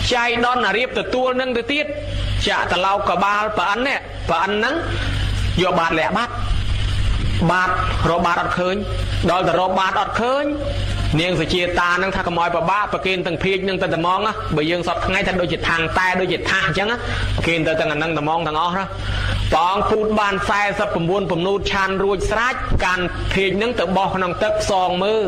chạy đón là riệp từ tua nâng từ tiết chạ từ lau cả ba bà ăn nắng vô bạt lẹ bát rồi bát ọt khơi đôi từ rồi bát ọt khơi niềng phải chia ta nâng thà cầm mỏi bà ba bà kiên từng phiên nâng từng mong á bởi dương sọt ngay thành đôi dịch thang tay đôi dịch thang chẳng á kiên từng nâng từng mong từng ó đó còn phút bàn sai sập bùm buôn bùm nút chan ruột srát can phiên nâng từ bò nòng tấc song mưa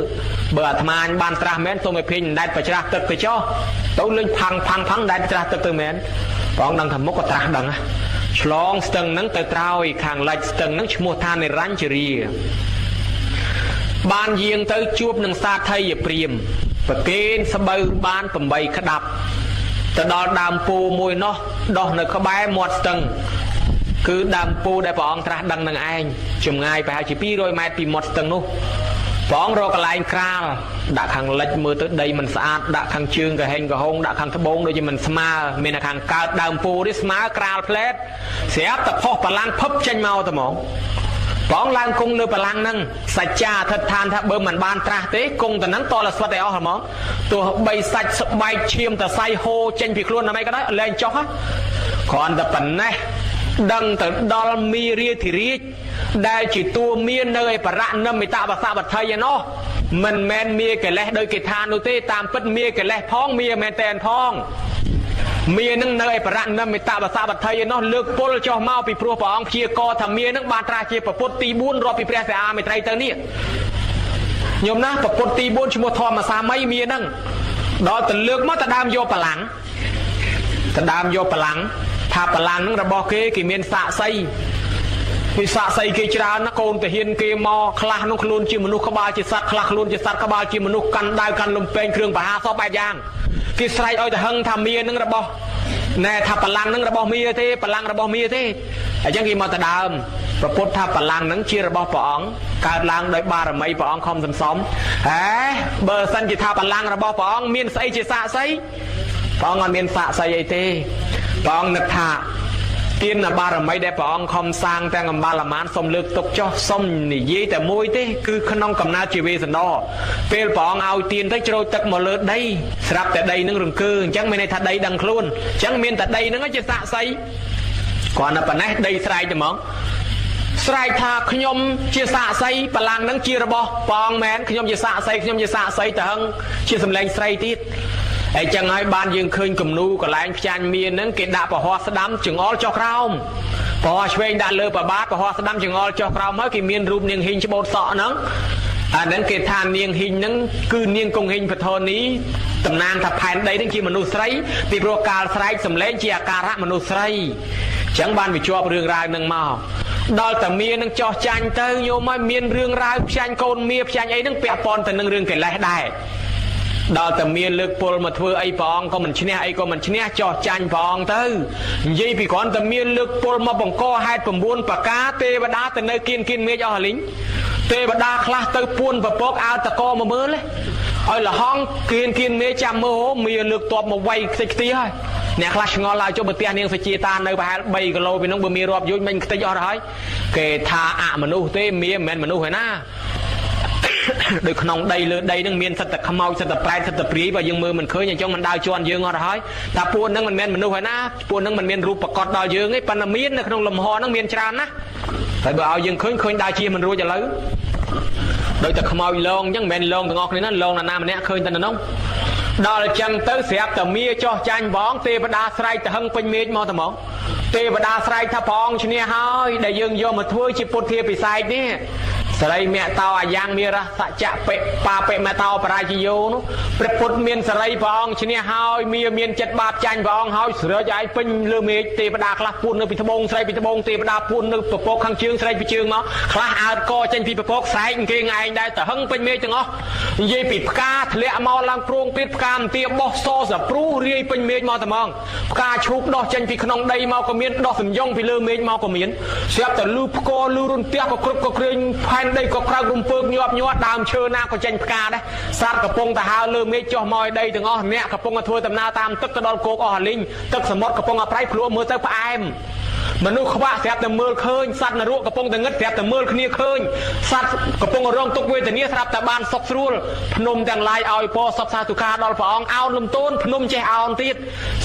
bờ tham anh bàn tra mến tôi mới phiên đại phải tra tấc từ cho tôi lên phăng đại tra tấc từ mến còn đang thầm mốc có tra đằng á long từng nâng từ trao hàng lệch từng nâng mua than này rắn chì banยิงtới chuột nâng xa thay về priêm và kén sắp bơi ban tầm bầy khát đập từ đó đàm pù mùi nó đó nơi có bé một tầng cứ đàm pù để bọn tra đăng nâng anh chùm ngay phải chỉ pi rồi mai tìm một tầng luôn bọn rồi cái lại kral đã hàng lệch mưa tới đây mình sát đã hàng chương cái hình cái hông đã hàng thứ bốn đôi cho mình sma mình là hàng cao đàm pù đi sma kral plate sẽ tập phô và lan phấp tranh màu tầm mỏng bọn lan cung nơi bà lan nâng sạch cha thật than thả bơm mình ban tra tế cung tần nắng to là xuất đại áo hả món tụi bay sạch bay chiêm tờ say hô tranh việc luôn là mấy cái đó lên cho hết còn tập bẩn này đăng từ đo mi ria thì ria đây chỉ tua miên nơi bà rạn nâm mới tạo bà sao bà thầy vậy nó mình men mia cái lẽ đôi cái than đôi tê tam bất mia cái lẽ phong mia men tên phong mía nâng nơi bà rạn nâm mới tạo bà sao bà thầy nó lược bố cho mau bị pruo bà ông chia co thầm mía nâng bàn tra chia bà bốt tí buôn rồi bị pre xe à mày thay tớ nè nhôm ná bà bốt tí buôn cho một thòm mà xa mấy mía nâng đó từ lược mất ta đam vô bà lắng thà bà lắng nâng ra bò kê kì miên xạ xây vì xạ xây kê chá nó côn từ hiên kê mò khla nông luôn chi mà nụ khá ba chi sát khla luôn chi sát khá ba chi mà nụ căn đai căn lùm bên krương bà ha so bài giang cái sài ơi ta hăng tham mía nâng ra bò nè thà bà lăng nâng ra bò mía thế bà lăng ra bò mía thế ở chẳng gì mà ta đàm và phút thà bà lăng nâng chia ra bò bỏng cả lăng đôi ba rồi mấy bỏng không dần sống bờ sân chỉ thà bà lăng ra bò bỏng miên xây chỉ xạ xây bỏng ngon miên xạ xây ấy thế bỏng nực thà tiên là ba rồi mấy đẹp bỏng không sang ta ngầm ba là mán xong lược tục cho xong nỉ dây tại môi thế cứ khăn ông cầm na chỉ về dần đó phê bỏng ao tiên tới trôi tật một lượt đây sạp tại đây nó rừng cư chẳng mấy này thật đây đằng luôn chẳng miên tại đây nó chỉ xạ xây còn là bản này đây sai cho món sai tha nhom chia xạ xây bà lang nắng chia ra bò bỏng mén nhom chia xạ xây từ hưng chia sầm lên xây tít ai chẳng ai ban dương khơi cầm nu còn lại chan miên nắng cái đạp vào hoa đám chừng all cho khao hoa xuyên đã lơ bà bát vào hoa đám chừng all cho khao mới cái miên rùm niềng hình cho bột sọ nắng nắng cái than niềng hình nắng cứ niềng công hình phật thôn ní tầm nan thập hành đấy đến khi mà nu sấy vì pro cal sấy sầm lên chia cà rạ mà nu sấy chẳng ban bị cho rương rai nâng màu đôi tầm miên nâng cho chanh tới nhô mai miên rương rai chanh côn mía chanh ấy nâng pẹp pon từ nâng rương cái lẽ đài đó tầm miên lực pol mà thưa ai bong có mình chinh ai có mình chinh cho chanh bong tới vậy vì còn tầm miên lực pol mà bằng co hai tầm buôn và cá tê và đá từ nơi kiên mía cho lính tê và đá khla tới buôn và bóc ao ta co mà mơ lấy ơi là hong kiên mía chăm mơ hố miên lực toạp một quay xích tí thôi nè khla ngon lại cho bữa tiền niên phải chia tan nơi bài 3 kg vì nó bữa mía rọp vô mình tới cho rồi kể tha ạ mà nu tê mía men mà nu phải na được nông đây lừa đây nâng miên thật tập mau thật tập prai thật tậprí và dương mưa mình khơi nhà trong mình đào cho dương ngon rồi ta buôn nâng mình men mình nuôi phải na buôn nâng mình miên rụp bạc cọt đào dương ấy pan miên nó không làm ho nâng miên tràn á phải bữa ao dương khơi đào chia mình nuôi cho lớn đôi tập mau lon chẳng men lon ngọt này nó lon là nam này khơi tên nó đó là chân tới xẹp tờ mía cho chanh bón tê và đa sài tờ hưng quanh mía mau tờ món tê và đa sài thà bón cho nên hơi để dương vô mà thua chỉ bột thiệp bị sai đi sài mẹ tao à giang mía ra sạ chạ pệ pa pệ mẹ tao para chi vô nó bột miên sài bón cho nên hơi mía miên chật bát chanh bón hơi sửa cho ai pin lơ mía tê và đa khla phun nơi bị thബងtê và đa phun nơi bột khang chương sài bị chương nó khla ao co chanh bị bột sài kia ngày đây tờ hưng quanh mía chừng ó dây bị ca lẹ mau lang prong biết cam tia bó so giả pru riêng bên miền mau tầm mong ca chụp đo chân vì khung đây mau có miền đo sầm dông vì lơ miền mau có miền xếp từ lưu co lưu run tia có cướp có kêu phan đây có khao rung phượng nhọt đàm chơi na có chân ca đấy sát cặp bông ta hao lơ miền cho mồi đây từng ó mẹ cặp bông thua tầm na tam tức cái đòn cố ó linh tức sầm mót cặp bông ở trái lúa mưa tới em មនុស្សខ្វាក់ស្រាប់តែមើលឃើញសត្វនរកកំពុងតែងឹតស្រាប់តែមើលគ្នាឃើញសត្វកំពុងរងទុក្ខវេទនាស្រាប់តែបានសុខស្រួលភ្នំទាំងឡាយឲ្យពរសពសាទុការដល់ព្រះអង្គអោនលំទោនភ្នំចេះអោនទៀត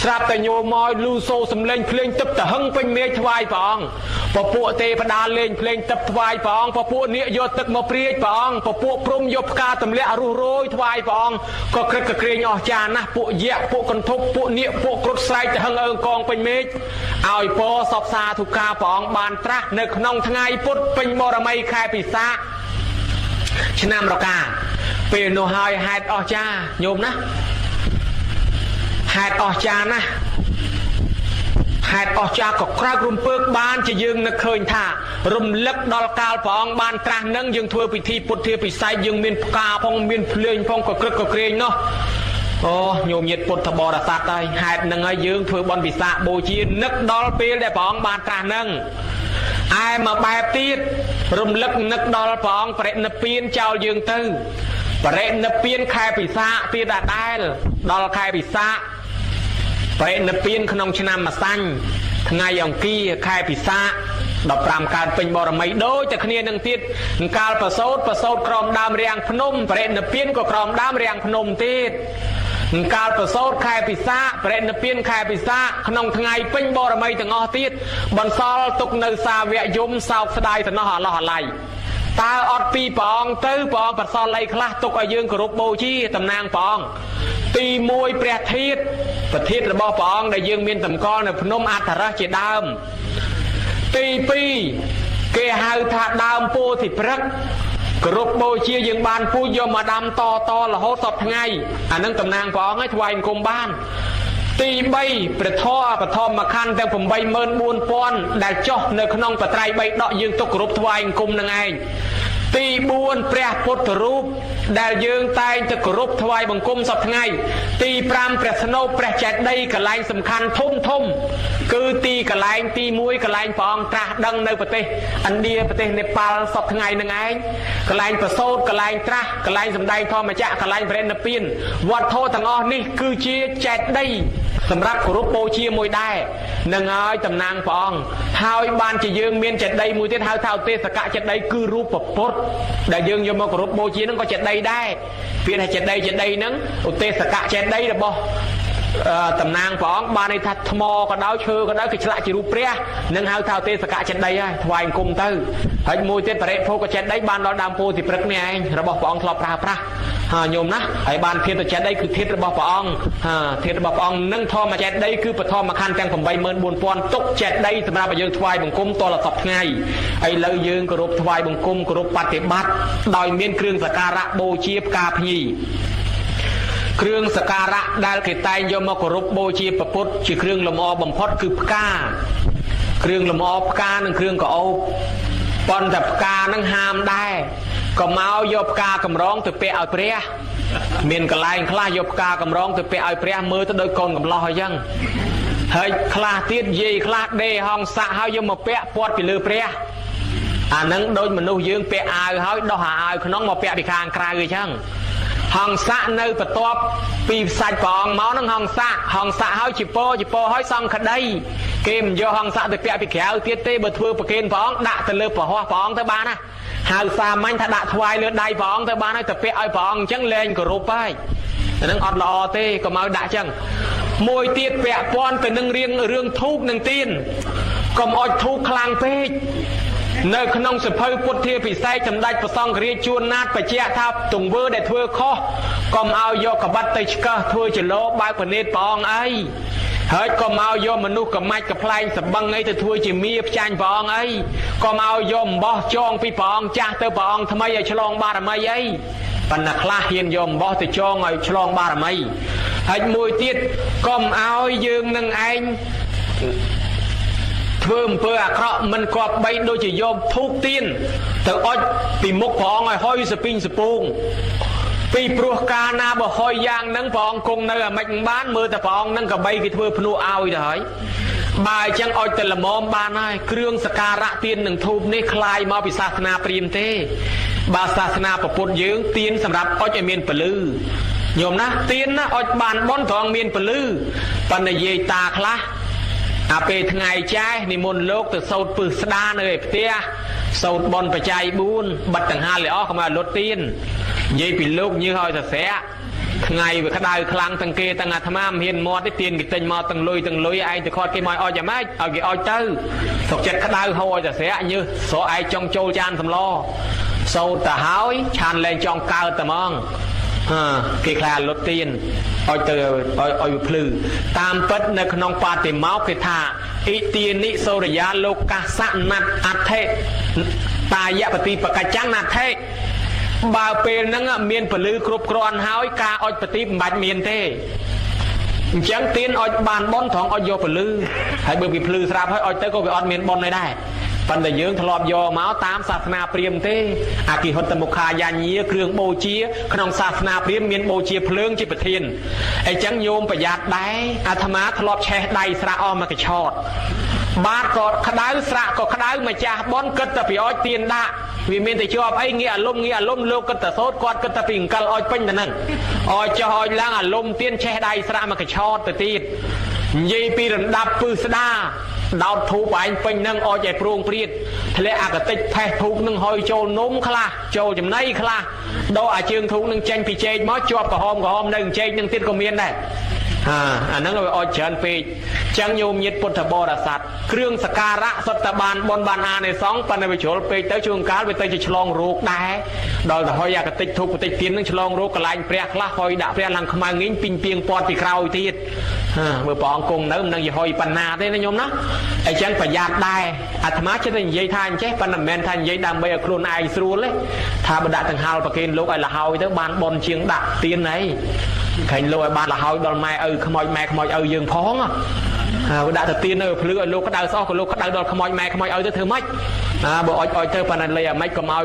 ស្រាប់តែញោមមកលឺសូរសំឡេងភ្លេងទឹកតហឹងពេញមេឃថ្វាយព្រះអង្គពពួកទេវតាលេងភ្លេងទឹកថ្វាយព្រះអង្គពពួកនាគយកទឹកមកព្រាយព្រះអង្គពពួកព្រំយកផ្កាទម្លាក់រុះរោយថ្វាយព្រះអង្គក៏ក្រឹកក្រែងអស្ចារ្យណាស់ពួកយក្សពួកកន្ធប់ពួកនាគពួកគ្រុឌស្រែកតហឹងអើងកងពេញមេឃឲ្យពរសពសាធុការព្រះអង្គបានត្រាស់នៅក្នុងថ្ងៃពុធពេញបរមីខែពិសាខឆ្នាំរកាពេលនោះហើយហេតុអស្ចារ្យញោមណាហេតុអស្ចារ្យណាស់ហេតុអស្ចារ្យក៏ក្រោករំពើកបានជាយើងនឹកឃើញថារំលឹកដល់កាលព្រះអង្គបានត្រាស់នឹងយើងធ្វើពិធីពុទ្ធិពិស័យយើងមានផ្កាផងមានភ្លេងផងក៏ក្រឹកក៏ក្រែងនោះអូញោមញាតិពុទ្ធបរិស័ទហើយហេតុនឹងហើយយើងធ្វើបុណ្យវិសាខបូជានឹកដល់ពេលដែលព្រះអង្គបានត្រាស់នឹងឯមកបែបទៀតរំលឹកនឹកដល់ព្រះអង្គបរិនិព្វានចោលយើងទៅបរិនិព្វានខែពិសាខទៀតដែរដល់ខែពិសាខបរិនិព្វានក្នុងឆ្នាំម្សាញ់ថ្ងៃអង្គារខែពិសាខ15កើតពេញបរមីដូចតែគ្នានឹងទៀតកាលប្រសូតក្រោមដើមរាំងភ្នំបរិនិព្វានក៏ក្រោមដើមរាំងភ្នំទៀតកាលប្រសូតខែពិសាខបរិនិព្វានខែពិសាខក្នុងថ្ងៃពេញបរមីទាំងអស់ទៀតបន្សល់ទុកនៅសាវកយមសោកស្ដាយទៅនោះអឡោះអាល័យតើអត់ពីព្រះអង្គទៅព្រះអង្គប្រសល់អីខ្លះទុកឲ្យយើងគោរពបូជាតំណាងព្រះអង្គទី1ព្រះធាតុប្រធាតុរបស់ព្រះអង្គដែលយើងមានតម្កល់នៅភ្នំអថរៈជាដើមទី2គេហៅថាដើមពោធិព្រឹក្សគោរពបូជាយើងបានពូជយកមកដាំតរហូតសពថ្ងៃអានឹងតំណាងព្រះអង្គឲ្យថ្វាយអង្គមបានទី3ព្រះធម៌បឋមខណ្ឌទាំង 84000 ដែលចុះនៅក្នុងបត្រៃ3ដកយើងទុកគោរពថ្វាយអង្គមនឹងឯងទី4ព្រះពុទ្ធរូបដែលយើងតែងតែគោរពថ្វាយបង្គំសពថ្ងៃទី5ព្រះស្នូបព្រះចេតិយកន្លែងសំខាន់ធំគឺទីកន្លែងទី1កន្លែងព្រះអង្គត្រាស់ដឹងនៅប្រទេសឥណ្ឌាប្រទេសនេប៉ាល់សពថ្ងៃនឹងឯងកន្លែងប្រសូតកន្លែងត្រាស់កន្លែងសម្ដែងធម្មចក្រកន្លែងបរិនិព្វានវត្ថុទាំងអស់នេះគឺជាចេតិយសម្រាប់គោរពបូជាមួយដែរនឹងហើយតំណាងព្រះអង្គហើយបានជាយើងមានចេតិយមួយទៀតហៅថាឧទេសកចេតិយគឺរូបពុទ្ធដែលយើងយកមកគោរពបូជានឹងក៏ចេតិយដែរពាក្យថាចេតិយហ្នឹងឧទេសកចេតិយរបស់តំណាងព្រះអង្គបានន័យថាថ្មក៏ដោយឈើក៏ដោយគេឆ្លាក់ជារូបព្រះនឹងហៅថាឧទេសកចេតិយហើយថ្វាយអង្គមទៅហើយមួយទៀតបរិភោគចេតិយបានដល់ដើមពោធិព្រឹក្សនេះឯងរបស់ព្រះអង្គធ្លាប់ប្រើប្រាស់ញោមណាហើយបានធាតុចេតិយគឺធាតុរបស់ព្រះអង្គធាតុរបស់ព្រះអង្គនឹងធម្មចេតិយគឺបឋមខណ្ឌទាំង 84000 ទុកចេតិយសម្រាប់ឲ្យយើងថ្វាយបង្គំតលសពថ្ងៃឥឡូវយើងគោរពថ្វាយបង្គំគោរពបប្រតិបត្តិដោយមានគ្រឿងសក្ការៈបូជាផ្កាភ្ញីគ្រឿងសក្ការៈដែលគេតែងយកមកគោរពបូជាព្រះពុទ្ធជាគ្រឿងលម្អបំផុតគឺផ្កាគ្រឿងលម្អផ្កានិងគ្រឿងកោបប៉ុន្តែផ្កានឹងហាមដែរក៏មកយកផ្កាកម្រងទៅពាក់ឲ្យព្រះមានកន្លែងខ្លះយកផ្កាកម្រងទៅពាក់ឲ្យព្រះមើលទៅដូចកូនកំឡោះអញ្ចឹងហើយខ្លះទៀតយាយខ្លះដេហងសាក់ហើយយកមកពាក់ពាត់ពីលើព្រះអានឹងដូចមនុស្សយើងពាក់អាវហើយដោះអាវក្នុងមកពាក់ពីខាងក្រៅអញ្ចឹងហង្ស័កនៅបន្ទាប់ពីសាច់ព្រះអង្គមកនឹងហង្ស័កហើយជីពោហើយសង្ឃដីគេមិនយកហង្ស័កទៅពាក់ពីក្រៅទៀតទេបើធ្វើប្រគេនព្រះអង្គដាក់ទៅលើប្រហោះព្រះអង្គទៅបានណាហៅសាមញ្ញថាដាក់ថ្វាយលើដៃព្រះអង្គទៅបានហើយទៅពាក់ឲ្យព្រះអង្គអញ្ចឹងលែងគោរពហើយអានឹងអត់ល្អទេកុំឲ្យដាក់អញ្ចឹងមួយទៀតពាក់ព័ន្ធទៅនឹងរឿងធូបនឹងទៀនកុំអុជធូបខ្លាំងពេកនៅក្នុងសភៅពុទ្ធាពិសេសសម្ដេចព្រះសង្ឃរាជជួនណាតបញ្ជាក់ថាទង្វើដែលធ្វើខុសកុំឲ្យយកកបាត់ទៅឆ្កឹះធ្វើចលោបើកប្រណិតព្រះអង្គអីហើយកុំឲ្យយកមនុស្សកំមាច់កំ ប្លែងសបឹងអីទៅធ្វើជាមៀផ្ចាញ់ព្រះអង្គអីកុំឲ្យយកអំបោះចងពីព្រះអង្គចាស់ទៅព្រះអង្គថ្មីឲ្យឆ្លងបារមីអីប៉ុន្តែខ្លះហ៊ានយកអំបោះទៅចងឲ្យឆ្លងបារមីហើយមួយទៀតកុំឲ្យយើងនឹងឯងធ្វើអំពើអាក្រក់មិនគប្បីដូចជាយកធូបទៀនទៅអុជពីមុខព្រះអង្គឲ្យហុយសពីងសពូងពីព្រោះកាលណាបើហុយយ៉ាងហ្នឹងព្រះអង្គគង់នៅអាម៉េចបានមើលតែព្រះអង្គហ្នឹងក៏បីគេធ្វើភ្នោះឲ្យទៅហើយបើអញ្ចឹងអុជតែល្មមបានហើយគ្រឿងសក្ការៈទៀននិងធូបនេះคล้ายមកពីសាសនាព្រាហ្មណ៍ទេបើសាសនាពុទ្ធយើងទៀនសម្រាប់អុជឲ្យមានពលឺញោមណាទៀនណាអុជបានបនត្រង់មានពលឺប៉ុន្តែនិយាយតាខ្លះ ពេលថ្ងៃចាស់និមន្តលោកទៅសូត្រពឹសស្ដានៅឯផ្ទះសូត្របនបច្ច័យ4បិទដង្ហាលអស់កុំឲ្យលុតទៀននិយាយពីលោកញើសឲ្យសស្រាក់ថ្ងៃវាក្តៅខ្លាំងទាំងគេទាំងអាត្មាមិនហ៊ានមាត់ទេទៀនគេទិញមកទាំងលុយឯងទៅខាត់គេមកអោយយ៉ាងម៉េចឲ្យគេអោយទៅសុកចិត្តក្តៅហូរឲ្យសស្រាក់ញើសស្រកឯងចង់ចូលចានសម្លសូត្រទៅហើយឆានលែងចង់កើតតែហ្មងគេខ្លាចលុតទៀនឲ្យទៅឲ្យភ្លឺតាមពិតនៅក្នុងបតិមោគេថាអ៊ីទានិសូរិយាលោកាសៈណាត់អថេតាយបតិបកច្ចាំងណាថេបើពេលហ្នឹងមានពលឺគ្រប់គ្រាន់ហើយការអុចបតិមិនបាច់មានទេអញ្ចឹងទៀនអុចបានបនត្រង់អុចយកពលឺហើយបើវាភ្លឺស្រាប់ហើយអុចទៅក៏វាអត់មានបនដែរប៉ុន្តែយើងធ្លាប់យកមកតាមសាសនាព្រាហ្មណ៍ទេអគិហុតមុខាយាញាគ្រឿងបូជាក្នុងសាសនាព្រាហ្មណ៍មានបូជាភ្លើងជាប្រធានអញ្ចឹងញោមប្រយ័ត្នដែរអាត្មាធ្លាប់ឆេះដៃស្រាក់អស់មកកញ្ឆោតបាតក៏ក្តៅស្រាក់ក៏ក្តៅម្ចាស់បនគិតតែពីអុចទៀនដាក់វាមានតែជាប់អីងាយអារម្មណ៍លោកគិតតែសូត្រគាត់គិតតែពីអង្កលអុចពេញតែហ្នឹងអុចចុះអុចឡើងអារម្មណ៍ទៀនឆេះដៃស្រាក់មកកញ្ឆោតទៅទៀតនិយាយពីរំដាប់ពឹសស្ដាដោតធូបឯងពេញនឹងអោយឲ្យប្រងព្រាតធ្លាក់អកតិចផេះធូបនឹងហុយចូលនំខ្លះចូលចំណីខ្លះដកអាជើងធូបនឹងចេញពីចេកមកជាប់ក្រហមនៅចេកនឹងទៀតក៏មានដែរអាហ្នឹងឲ្យអោយច្រើនពេកចឹងញោមញាតពុទ្ធបរិស័ទគ្រឿងសក្ការៈសុទ្ធតែបានបនបានអានិសង្ឃប៉ុន្តែវាជ្រុលពេកទៅជួនកាលវាទៅជាឆ្លងរោគដែរដល់ទៅហុយអកតិចធូបបតិចទៀននឹងឆ្លងរោគកន្លែងព្រះខ្លះហុយដាក់ព្រះឡើងខ្មៅងីងពីងពីងពាត់ពីក្រោយទៀតមើលព្រះអង្គគង់នៅមិននឹងយហុយបណ្ណាទេណាញោមណាអញ្ចឹងប្រយ័ត្នដែរអាត្មាចិត្តតែនិយាយថាអញ្ចេះប៉ុន្តែមិនមែនថានិយាយដើម្បីឲ្យខ្លួនឯងស្រួលទេថាបើដាក់ទាំងហាលប្រគេនលោកឲ្យលហើយទៅបានបនជាងដាក់ទៀនអីឃើញលោកឲ្យបានលហើយដល់ម៉ែឪខ្មោចម៉ែខ្មោចឪយើងផងបើដាក់ទៅទៀននៅភ្លឺឲ្យលោកក្តៅស្អស់ក៏លោកក្តៅដល់ខ្មោចម៉ែខ្មោចឪទៅធ្វើម៉េចបើអុចទៅប៉ុន្តែលេអាម៉េចកុំឲ្យ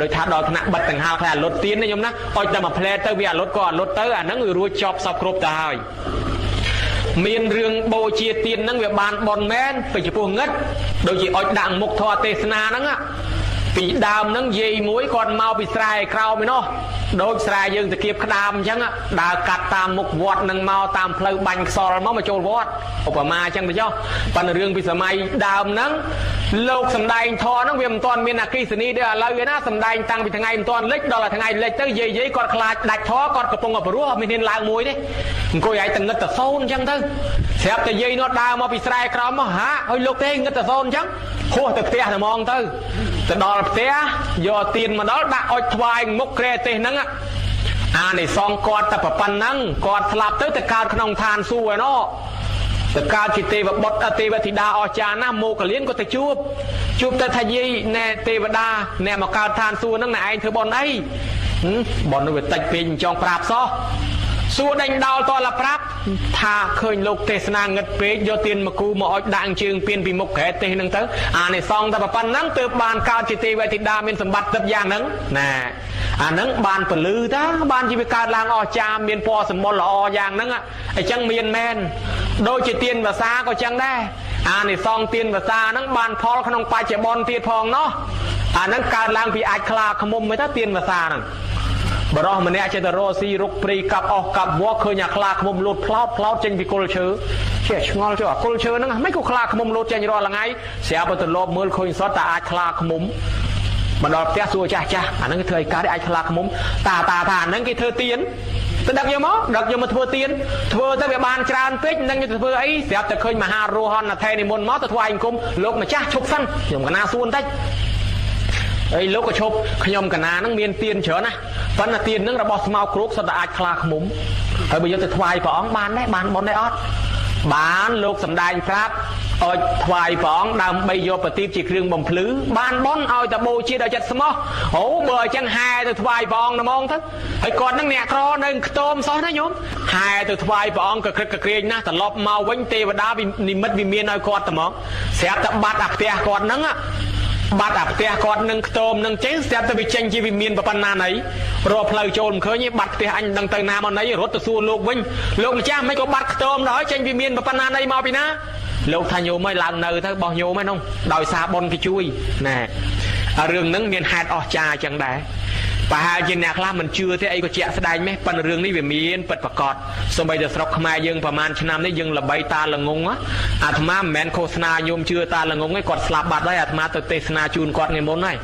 ដោយថាដល់ថ្នាក់បិទទាំងហាលខ្លាលុតទៀនណាញោមណាអុចតែមួយផ្លែទៅវាអាលុតក៏អាលុតទៅអាហ្នឹងវារួចចប់សពគ្រប់ទៅហើយមានរឿងបូជាទៀនហ្នឹងវាបានបនមែនពីចំពោះងឹតដូចជាអុចដាក់មុខធម៌ទេសនាហ្នឹងពីដើមហ្នឹងយាយមួយគាត់មកពីស្រែក្រោមឯណោះដូចស្រែយើងទៅគៀបក្តាមអញ្ចឹងដើរកាត់តាមមុខវត្តនឹងមកតាមផ្លូវបាញ់ខ្សលមកចូលវត្តឧបមាអញ្ចឹងទៅចុះប៉ុន្តែរឿងពីសម័យដើមហ្នឹងលោកសំដែងធម៌ហ្នឹងវាមិនទាន់មានអគ្គិសនីដូចឥឡូវទេណាសំដែងតាំងពីថ្ងៃមិនទាន់លិចដល់ថ្ងៃលិចទៅយាយគាត់ខ្លាចដាច់ធម៌គាត់កំពុងតែព្រោះអត់មានហ៊ានឡើងមួយទេអង្គុយឯងតងឹតតសូនអញ្ចឹងទៅស្រាប់តែយាយនោះដើរមកពីស្រែក្រោមមកហាឲ្យលោកទេងឹតតសូនអញ្ចឹងហួសទៅផ្ទះតែហ្មងទៅដល់ផ្ទះយកទៀនមកដល់ដាក់អុចថ្វាយមុខក្រែទេសហ្នឹងអានិសងគាត់តែប៉ុណ្ណឹងគាត់ស្លាប់ទៅកើតក្នុងឋានសួគ៌ឯណោះទៅកើតជាទេវបុត្រទេវធីតាអស្ចារ្យណាស់មោគលានក៏ទៅជួបទៅថាយាយណែទេវតាអ្នកមកកើតឋានសួគ៌ហ្នឹងណែឯងធ្វើបន់អីបន់នោះវាតិចពេកចង់ប្រាប់សោះសួរដេញដោលតលប្រាប់ថាឃើញលោកទេសនាងឹតពេកយកទៀនមកគូមកអុចដាក់ជើងពៀនពីមុខក្រែទេសហ្នឹងទៅអានិសងតែប៉ុណ្ណឹងទើបបានកើតជាទេវធីតាមានសម្បត្តិទឹកយ៉ាងហ្នឹងណាអាហ្នឹងបានពលឺតាបានជីវិតកើតឡើងអស្ចារ្យមានពណ៌សម្បុរល្អយ៉ាងហ្នឹងអញ្ចឹងមានមែនដូចជាទៀនភាសាក៏ចឹងដែរអានិសងទៀនភាសាហ្នឹងបានផលក្នុងបច្ចុប្បន្នទៀតផងណោះអាហ្នឹងកើតឡើងពីអាចខ្លាឃ្មុំទេទៀនភាសាហ្នឹងបរោះម្នាក់ចេះតែរស់ស៊ីរុកព្រៃកាប់អស់កាប់វក់ឃើញអាខ្លាឃ្មុំលូតផ្លោតចេញពីគល់ឈើជាឆ្ងល់ចុះអាគល់ឈើហ្នឹងមិនក៏ខ្លាឃ្មុំលូតចេញរាល់ថ្ងៃស្រាប់ទៅលបមើលឃើញសតតែអាចខ្លាឃ្មុំមកដល់ផ្ទះសួរចាស់អាហ្នឹងគេធ្វើឲ្យកើតអាចខ្លាឃ្មុំតាថាអាហ្នឹងគេធ្វើទៀនទៅដឹកយកមកធ្វើទៀនធ្វើទៅវាបានច្រើនពេកនឹងទៅធ្វើអីស្រាប់តែឃើញមហារោហនថេនិមន្តមកទៅថ្វាយអង្គមលោកម្ចាស់ឈប់សិនខ្ញុំកណាសួរបន្តិចអីលោកក៏ឈប់ខ្ញុំកណាហ្នឹងមានទៀនច្រើនណាស់ប៉ុន្តែទៀនហ្នឹងរបស់ស្មៅគ្រូកសុទ្ធតែអាចខ្លាឃ្មុំហើយបើយកទៅថ្វាយព្រះអង្គបានដែរបានបុណ្យដែរអត់បានលោកសំដែងប្រាប់អុចថ្វាយព្រះអង្គដើម្បីយកប្រទីបជាគ្រឿងបំភ្លឺបានបុណ្យឲ្យតែបូជាដល់ចិត្តស្មោះអូបើអញ្ចឹងហែទៅថ្វាយព្រះអង្គហ្មងទៅហើយគាត់ហ្នឹងអ្នកក្រនៅខ្ទមសោះណាញោមហែទៅថ្វាយព្រះអង្គក៏ក្រឹកក្រែងណាស់ត្រឡប់មកវិញទេវតានិមិត្តវិមានឲ្យគាត់តែហ្មងស្រាប់តែបាត់អាផ្ទះគាត់ហ្នឹងបាត់អាផ្ទះគាត់នឹងខ្ទមនឹងចេះស្រាប់តែវាចេញជាវិមានប៉ុណ្ណាណីរកផ្លូវចូលមិនឃើញទេបាត់ផ្ទះអញដឹងទៅណាមកណីរត់ទៅសួរលោកវិញលោកម្ចាស់មិនក៏បាត់ខ្ទមដល់ចេញវិមានប៉ុណ្ណាណីមកពីណាលោកថាញោមឲ្យឡើងនៅទៅបោះញោមហ្នឹងដោយសារបុណ្យគេជួយណែរឿងហ្នឹងមានហេតុអស្ចារ្យចឹងដែរ ប្រហែលជាអ្នកខ្លះមិនជឿទេអីក៏ជាក់ស្ដែងម៉េះប៉ុន្តែរឿងនេះវាមានពិតប្រាកដសូម្បីតែស្រុកខ្មែរយើងប្រហែលឆ្នាំនេះយើងល្បីតាល្ងងអាត្មាមិនមែនឃោសនាញោមជឿតាល្ងងទេគាត់ស្លាប់បាត់ហើយអាត្មាទៅទេសនាជូនគាត់និមន្តហើយ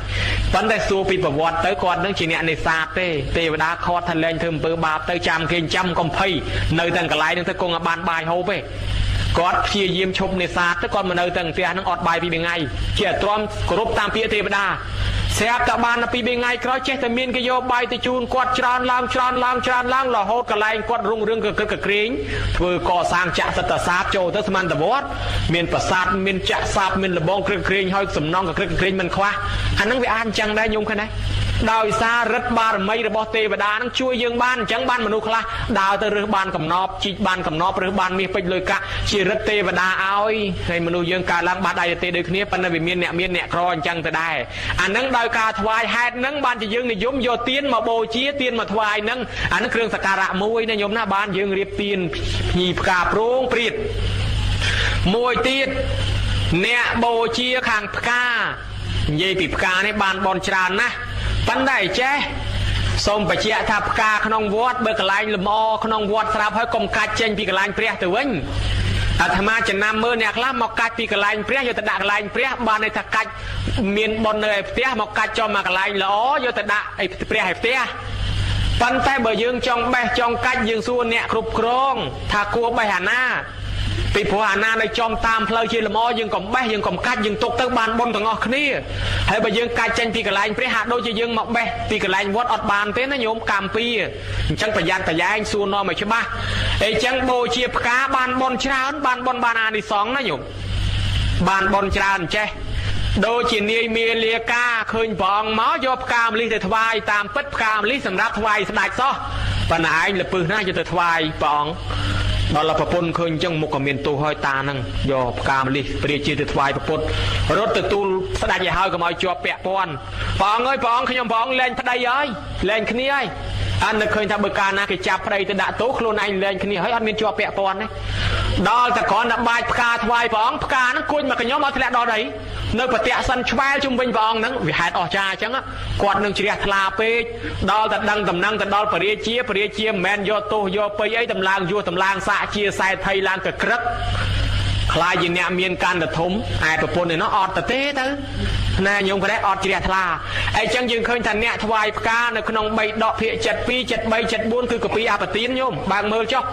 ប៉ុន្តែសួរពីប្រវត្តិទៅគាត់នឹងជាអ្នកនេសាទទេទេវតាខត់ថាលែងធ្វើអំពើបាបទៅចាំគេចាំកំភៃនៅទាំងកន្លែងនឹងទៅគង់ឲ្យបានបាយហូបទេគាត់ព្យាយាមឈប់នេសាទទៅគាត់មកនៅទាំងផ្ទះនឹងអត់បាយពីថ្ងៃជាទ្រាំគោរពតាមពាក្យទេវតាស្រាប់តែបានពីថ្ងៃក្រោយចេះតែមានគេយកបាយទៅជូនគាត់ច្រើនឡើងរហូតកន្លែងគាត់រុងរឿងកក្រឹកកក្រែងធ្វើកសាងចាក់សត្វសាបចូលទៅស្មានតវត្តមានប្រាសាទមានចាក់សាបមានលបងក្រឹកក្រែងហើយសំណងកក្រឹកកក្រែងមិនខ្វះអាហ្នឹងវាអាចអញ្ចឹងដែរញោមឃើញទេដោយសាររិទ្ធបារមីរបស់ទេវតានឹងជួយយើងបានអញ្ចឹងបានមនុស្សខ្លះដើរទៅរើសបានកំណប់ជីកបានកំណប់រើសបានមាសពេជ្រលុយកាក់ជារិទ្ធទេវតាឲ្យហើយមនុស្សយើងកើតឡើងបានដៃទេដូចគ្នាប៉ុន្តែវាមានអ្នកក្រអញ្ចឹងទៅដែរអានឹងដោយការថ្វាយហេតុនឹងបានជាយើងនិយមយកទៀនមកបូជាទៀនមកថ្វាយនឹងអានឹងគ្រឿងសក្ការៈមួយណាញោមណាបានយើងរៀបទៀនភ្ញីផ្កាប្រងព្រាតមួយទៀតអ្នកបូជាខាងផ្កានិយាយពីផ្កានេះបានបនច្រើនណាស់ប៉ុន្តែចេះសូមបញ្ជាក់ថាផ្កាក្នុងវត្តបើកន្លែងលម្អក្នុងវត្តស្រាប់ហើយកុំកាច់ចេញពីកន្លែងព្រះទៅវិញអាត្មាចំណាំមើលអ្នកខ្លះមកកាច់ពីកន្លែងព្រះយកទៅដាក់កន្លែងព្រះបានន័យថាកាច់មានបននៅឯផ្ទះមកកាច់ចូលមកកន្លែងល្អយកទៅដាក់ឯព្រះឯផ្ទះប៉ុន្តែបើយើងចង់បេះចង់កាច់យើងសួរអ្នកគ្រប់គ្រងថាគួរបេះអាណាពីព្រោះអាណានៅចំតាមផ្លូវជាលម្អយើងកុំបេះយើងកុំកាច់យើងទុកទៅបានបុណ្យទាំងអស់គ្នាហើយបើយើងកាច់ចេញពីកន្លែងព្រះហាក់ដូចជាយើងមកបេះពីកន្លែងវត្តអត់បានទេណាញោមកម្មពីអញ្ចឹងប្រយ័ត្នប្រយែងសួរនាំឲ្យច្បាស់អញ្ចឹងបូជាផ្កាបានបុណ្យច្រើនបានបុណ្យបានអានិសង្សណាញោមបានបុណ្យច្រើនចេះដូចជានាយមាលាកាឃើញព្រះអង្គមកយកផ្កាម្លិះទៅថ្វាយតាមពិតផ្កាម្លិះសម្រាប់ថ្វាយស្ដេចសោះប៉ុន្តែឯងលពឹសណាស់យកទៅថ្វាយព្រះអង្គដល់ប្រពន្ធឃើញអញ្ចឹងមុខក៏មានទោសហើយតាហ្នឹងយកផ្កាម្លិះព្រះជាទៅថ្វាយប្រពុតរត់ទៅទូលស្ដេចឲ្យហើយកុំឲ្យជាប់ពាក់ព័ន្ធព្រះអង្គអើយព្រះអង្គខ្ញុំព្រះអង្គលែងប្តីហើយលែងគ្នាហើយអាននឹកឃើញថាបើកាលណាគេចាប់ប្តីទៅដាក់ទោសខ្លួនឯងលែងគ្នាហើយអត់មានជាប់ពាក់ព័ន្ធទេដល់តែគ្រាន់តែបាច់ផ្កាថ្វាយព្រះអង្គផ្កាហ្នឹងគួចមកកញ្ញោមឲ្យធ្លាក់ដល់ដីនៅប្រតិសិនឆ្វែលជុំវិញព្រះអង្គហ្នឹងវាហេតុអស្ចារ្យអញ្ចឹងគាត់នឹងជ្រះថ្លាពេកដល់តែដឹងដំណឹងទៅដល់ពរាជាមិនមែនយកទោសយកពៃអីតម្លើងយោតម្លើងសាកជាសែថៃឡើងទៅក្រឹកខ្លាយជាអ្នកមានកាន់តែធំឯប្រពន្ធឯនោះអត់ទេទៅណាញោមក៏ដែរអត់ជ្រះថ្លាអញ្ចឹងយើងឃើញថាអ្នកថ្វាយផ្កានៅក្នុង3ដកភាគ72 73 74គឺកពីអបទានញោមបើកមើលចុះ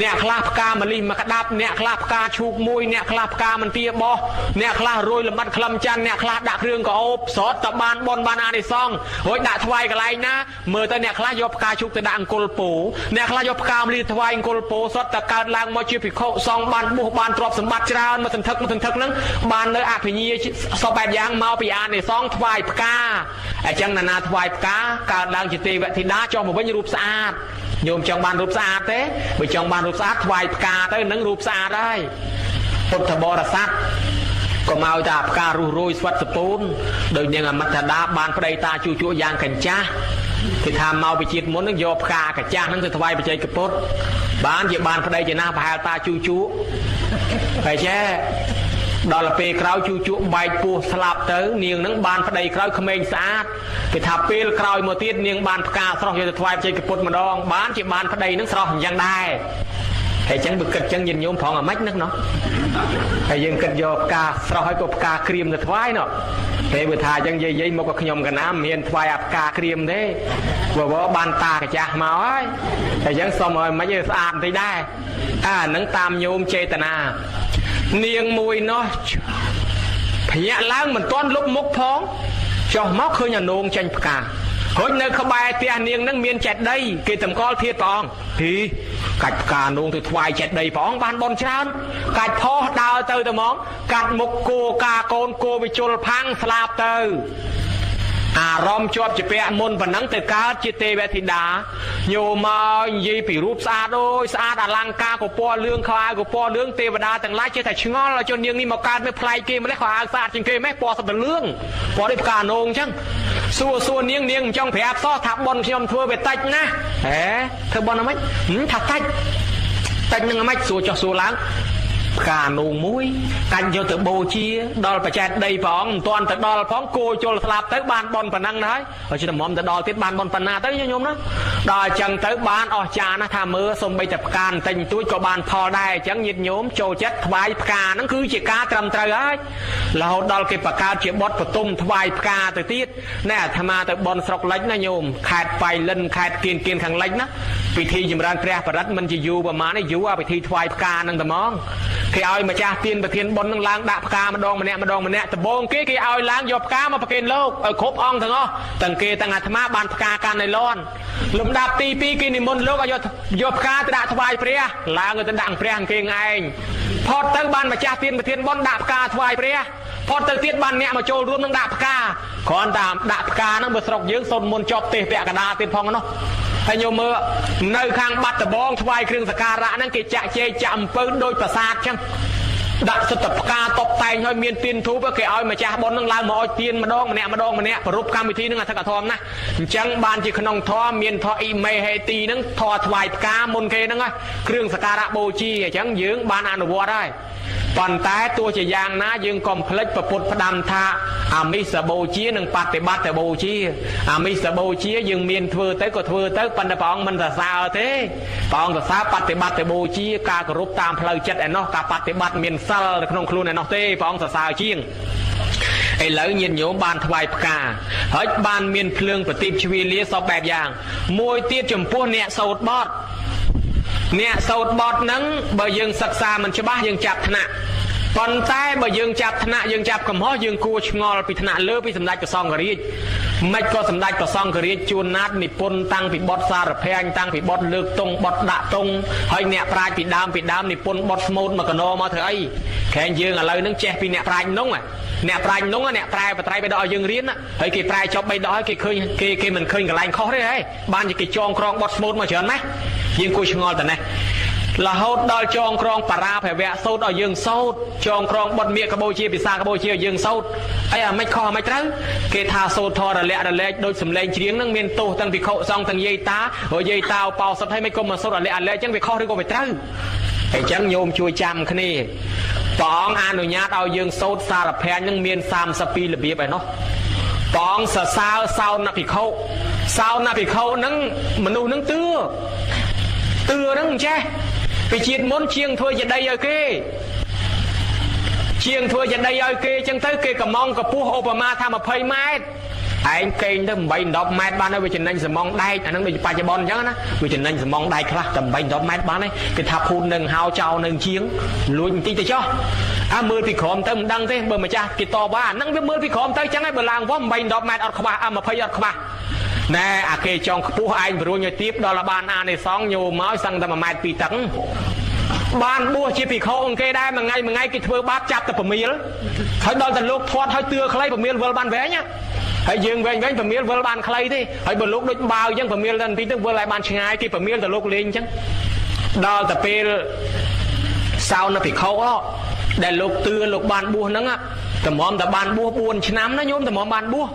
អ្នកខ្លះផ្កាម្លិះមកក្តាប់អ្នកខ្លះផ្កាឈូកមួយអ្នកខ្លះផ្កាមន្ទាបោះអ្នកខ្លះរយលំបាត់ក្លំច័ន្ទអ្នកខ្លះដាក់គ្រឿងកោបស្រត់តបានបនបានអានិសង្ឃរួចដាក់ថ្វាយកន្លែងណាមើលទៅអ្នកខ្លះយកផ្កាឈូកទៅដាក់អង្គុលពោអ្នកខ្លះយកផ្កាម្លិះថ្វាយអង្គុលពោស្រត់តកើតឡើងមកជាភិក្ខុសង្ឃបានបួសបានទ្រព្យសម្បត្តិច្រើនមកសន្ធឹកហ្នឹងបាននៅអភិញ្ញាសពបែបយ៉ាងមកពីអានិសង្ឃថ្វាយផ្កាអញ្ចឹងណាថ្វាយផ្កាកើតឡើងជាទេវធីតាចុះមកវិញរូបស្អាតញោមចង់បានរូបស្អាតទេបើចង់បានរូបស្អាតថ្វាយផ្កាទៅនឹងរូបស្អាតហើយពុទ្ធបរិស័ទក៏មកតែផ្ការស់រយស្វិតសពូនដោយនាងអមតតាបានប្តីតាជួយ៉ាងកញ្ចាស់គេថាមកពីជាតិមុននឹងយកផ្កាកញ្ចាស់ហ្នឹងទៅថ្វាយបច្ច័យកពុទ្ធបានជាបានប្តីជាណាប្រហែលតាជួហើយចេះដល់ពេលក្រោយជួបែកពោះស្លាប់ទៅនាងនឹងបានប្តីក្រោយក្មេងស្អាតគេថាពេលក្រោយមកទៀតនាងបានផ្កាស្រស់យកទៅថ្វាយបច្ច័យកពុទ្ធម្ដងបានជាបានប្តីនឹងស្រស់អញ្ចឹងដែរហើយអញ្ចឹងបើគិតអញ្ចឹងញាតិញោមផងអាម៉េចហ្នឹងណោះហើយយើងគិតយកផ្កាស្រស់ហើយក៏ផ្កាក្រៀមទៅថ្វាយណោះពេលបើថាអញ្ចឹងយាយមកក៏ខ្ញុំកណាមមានថ្វាយអាផ្កាក្រៀមទេវបានតាកាចាស់មកហើយអញ្ចឹងសុំឲ្យមិនស្អាតបន្តិចដែរអាហ្នឹងតាមញោមចេតនានាងមួយនោះភ្ញាក់ឡើងមិនទាន់លុបមុខផងចុះមកឃើញអានងចាញ់ផ្កាហុញនៅក្បែរផ្ទះនាងនឹងមានចេតិយគេតម្កល់ធាតុព្រះអង្គហ៊ីកាច់ផ្កានងទៅថ្វាយចេតិយព្រះអង្គបានបនច្រើនកាច់ផុសដើរទៅហ្មងកាត់មុខគោកាកូនគោវិជុលផាំងស្លាប់ទៅអារម្មណ៍ជាប់ជាពាក់មុនប៉ុណ្ណឹងទៅកើតជាទេវធីតាញោមមកនិយាយពីរូបស្អាតអូយស្អាតអលង្ការក៏ពណ៌លឿងខោអាវក៏ពណ៌លឿងទេវតាទាំងឡាយចេះតែឆ្ងល់ឲ្យជននាងនេះមកកើតនៅប្លែកគេម្លេះខោអាវស្អាតជាងគេម៉េះពណ៌សុទ្ធតែលឿងពណ៌ដូចផ្កានងអញ្ចឹងសួរនាងមិនចង់ប្រាប់សោះថាប៉ុនខ្ញុំធ្វើវាតិចណាធ្វើប៉ុនអ្ហ្មិចថាតិចនឹងអ្ហ្មិចសួរចុះសួរឡើង cả nụ mũi canh vô từ bồ chia đo phải chạy đầy phóng toàn từ đo phóng cô cho lạp tới ban bon phần năng đấy ở trên mỏm từ đo tiếp ban bon phần na tới như nhôm đó đòi chẳng tới ban cha nó tham mưa xong bây tập can tình túi có ban phò đai chẳng nhiệt nhôm trâu chết vài ca nó cứ chỉ cá trầm trời ấy là hột đo cái bạc cao chỉ bót và tôm vài ca từ tiết nè tham ma từ bon sọc lách nó nhôm khát vài lần khát kiên thằng lách nó vì thi dùm ra pre và đất mình chỉ du và má này du à vì thi vài ca năng tầm mong khi ai mà cha tiên và thiên bon năng lang đạp ca mà đong nè tập bông cái ai lang dọc cá mà phải lô ở khốp ong thằng ó tầng kia tầng tham ma ban ca can này lon lùm đạp ti pi kia niệm môn lô ở dọc cá từ đạp vài pre là người ta đặng pre hàng kia ngayพอtới ban mà cha tiên và thiên bon đạp ca vài preพอtới tiết ban nè mà trôi luôn năng đạp ca còn đạp ca nó bật sọc dưỡng sồn môn chọc tê bẹ cả đa tiên phong nó hay nhiều mưa nơi khang bắt tập bong vàiเครื่องสักการะนั่นกิจเจจำปืนโดยประสาทจังดัดสตับกาตกแต่งให้เมียนตีนทูเพื่อเกี่ยวมาจ้าบอลนั่งลายมาอ้อยตีนมาดองมาเนี่ยปรุปกรรมวิธีนึงอ่ะทักกะทอมนะจังบานจีขนมทอเมียนทออีเมย์ให้ตีนึงทอถวายกามนเคนึงอ่ะเครื่องสักการะโบจีจังยืงบานอนุวัตได้ตอนแต่ตัวจะยางนะยืงกลมพลิกประพุทธดำท่าอามิสโบจีนึงปฏิบัติแต่โบจีอามิสโบจียืงเมียนทือเต้ก็ทือเต้ปันตะปองมันจะซาเต้ปองจะซาปฏิบัติแต่โบจีการกรุบตามเพลิดจัดไอ้นอกการปฏิบัติเมียนซัลขนมครูในนอกเต้ปองจะซาเชียงไอ้เหลือเย็นโยมบานถวายกาเฮ้ยบานเมียนเพลิงปฏิบชีวิตเลี้ยสอบแบบอย่างมวยเตี้ยจมพวกเนี่ยสูดบอดเนี่ยสูตรบอดนั้นบ่ยังศึกษามันชบ้ายังจับธนะตอนใต้บ่ยังจับธนะยังจับกำห้อยังกูชงอปิธนะเลือปิสำนักกระซองกระรีไม่ก็สำนักกระซองกระรีจูนนัดนิปนตั้งปิบอดซาระแพงตั้งปิบอดเลือกตรงบอดดะตรงให้เนี่ยปลายปิดดามนิปนบอดสมุดมากระโนมาเถอะไอ้แข่งยืงอะไรนั่งแจกปีเนี่ยปลายน้องอ่ะเนี่ยปลายน้องอ่ะเนี่ยปลายไปดอยยังเรียนอ่ะเฮ้ยกี่ปลายจบไปดอยกี่เคยมันเคยกับแรงข้อได้ไอ้บ้านจะกี่จองครองบอดสมุดมาเฉินไหมยังกูชงอแต่ไหนlà hốt đòi chọn krong para phải vẽ sâu đòi dương sâu chọn krong bật miệng cabo chia bị xa cabo chia dương sâu ấy à mấy kho mấy trắng kê tha sâu thò là lẹ đôi sầm lên chiếng năng miền tô tăng bị khâu xong tăng dây tá rồi dây tao bao sắp thấy mấy công mà sâu là lẹ chẳng bị kho đi có phải trắngไอ้จังโยมช่วยจำคันนี้ปองอนุญาตเอายืงโซดซาละแพนยังเมียนสามสปีระเบียบไปเนาะปองสะสาวนับผิเขานั่งมนุษย์นั่งเตือนั่งแช่ไปเชียนม้วนเชียงทัวจะได้ยังเกเชียงทัวจะได้ยังเกจังเต้เกกับมองกับผู้โอปมาทำมาเพย์ไม้ไอ้เก่งตั้งใบดอกไม้บ้านนั้นวิจิตรนั่งสมองได้อันนั้นวิจิตรปัจจุบันจังนะวิจิตรนั่งสมองได้ครับแต่ใบดอกไม้บ้านนั้นคือทับพูนหนึ่งหาวเจ้าหนึ่งเชียงลุยตีแต่ช่อมือพี่ขอมเติมดังเต้เบอร์มาจ้ากิตต่อว่านั่งมือพี่ขอมเติมจังไอ้เบอร์ลางว่าใบดอกไม้อดขบ้ามาเพย์อดขบ้าแน่อาเกจองผู้ไอ้บรูญยทิพย์ดอลบานอาในสองโยม้อยสั่งแต่มาไม้ปีตังบ้านบัวชีปีเขาองค์เกได้มาไงกิเทอร์บ้าจับแต่ผมมีแล้วเขาดอนแต่ลูกทอดเขาเตือใครผมมีเวลบ้านแหวนเนี่ยให้ยืงแหวนผมมีเวลบ้านใครที่ให้บรรลุด้วยบ่าวยังผมมีทันทีต้องเวลบ้านชงายที่ผมมีแต่ลูกเลี้ยงจังดอแต่เป็นสาวน่ะปีเขาก็ได้ลูกเตือลูกบ้านบัวนั่งอ่ะแต่หมอมแต่บ้านบัวบวนชน้ำนะโยมแต่หมอมบ้านบัว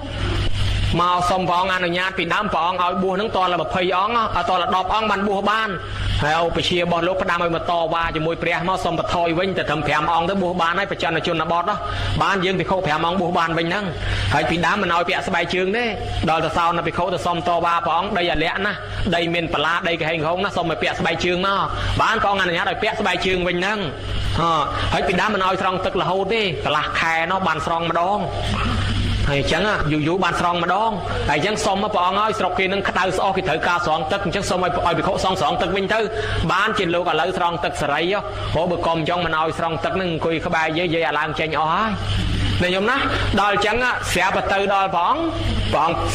มาสมปองอนุญาตปีน้ำปองเอาบัวทั้งตอนละแบบพยองเอาตอนละดอกอ่องบันบัวบ้านให้เอาไปเชียร์บอลลูกประดามมาต่อว่าจะมวยเปรี้ยมาสมปะทอยวิ่งแต่ทำแผมอ่องทั้งบัวบ้านให้ประจันในชนบอลเนาะบ้านยืนไปเข้าแผมอ่องบัวบ้านวิ่งนั่งให้ปีน้ำมันเอาเปียสบายเชิงเนี่ยดอลตะเศร้านะไปเข้าแต่สมต่อว่าปองได้อย่าเละนะได้เมนปลาได้กระเฮงเขานะสมไปเปียสบายเชิงมาบ้านปองอนุญาตเอาเปียสบายเชิงวิ่งนั่งให้ปีน้ำมันเอาตรองตึกละโหดดิกละแค่เนาะบานตรองมาดองไอ้จังอ่ะอยู่บ้านสองมาดองไอ้จังสมมาปองอ้อยสระกินนั่งดาวสอกิเถอะกาสองตึกจังสมอ้อยไปเขาสองตึกวิ่งเถอะบ้านจินลูกอะไรสองตึกสไลด์โหบุกกลมจังมันอ้อยสองตึกนั่งคุยขบายเยอะๆลางเจนอ้อยเนี่ยยมนะดอลจังอ่ะเสียประตูดอลปอง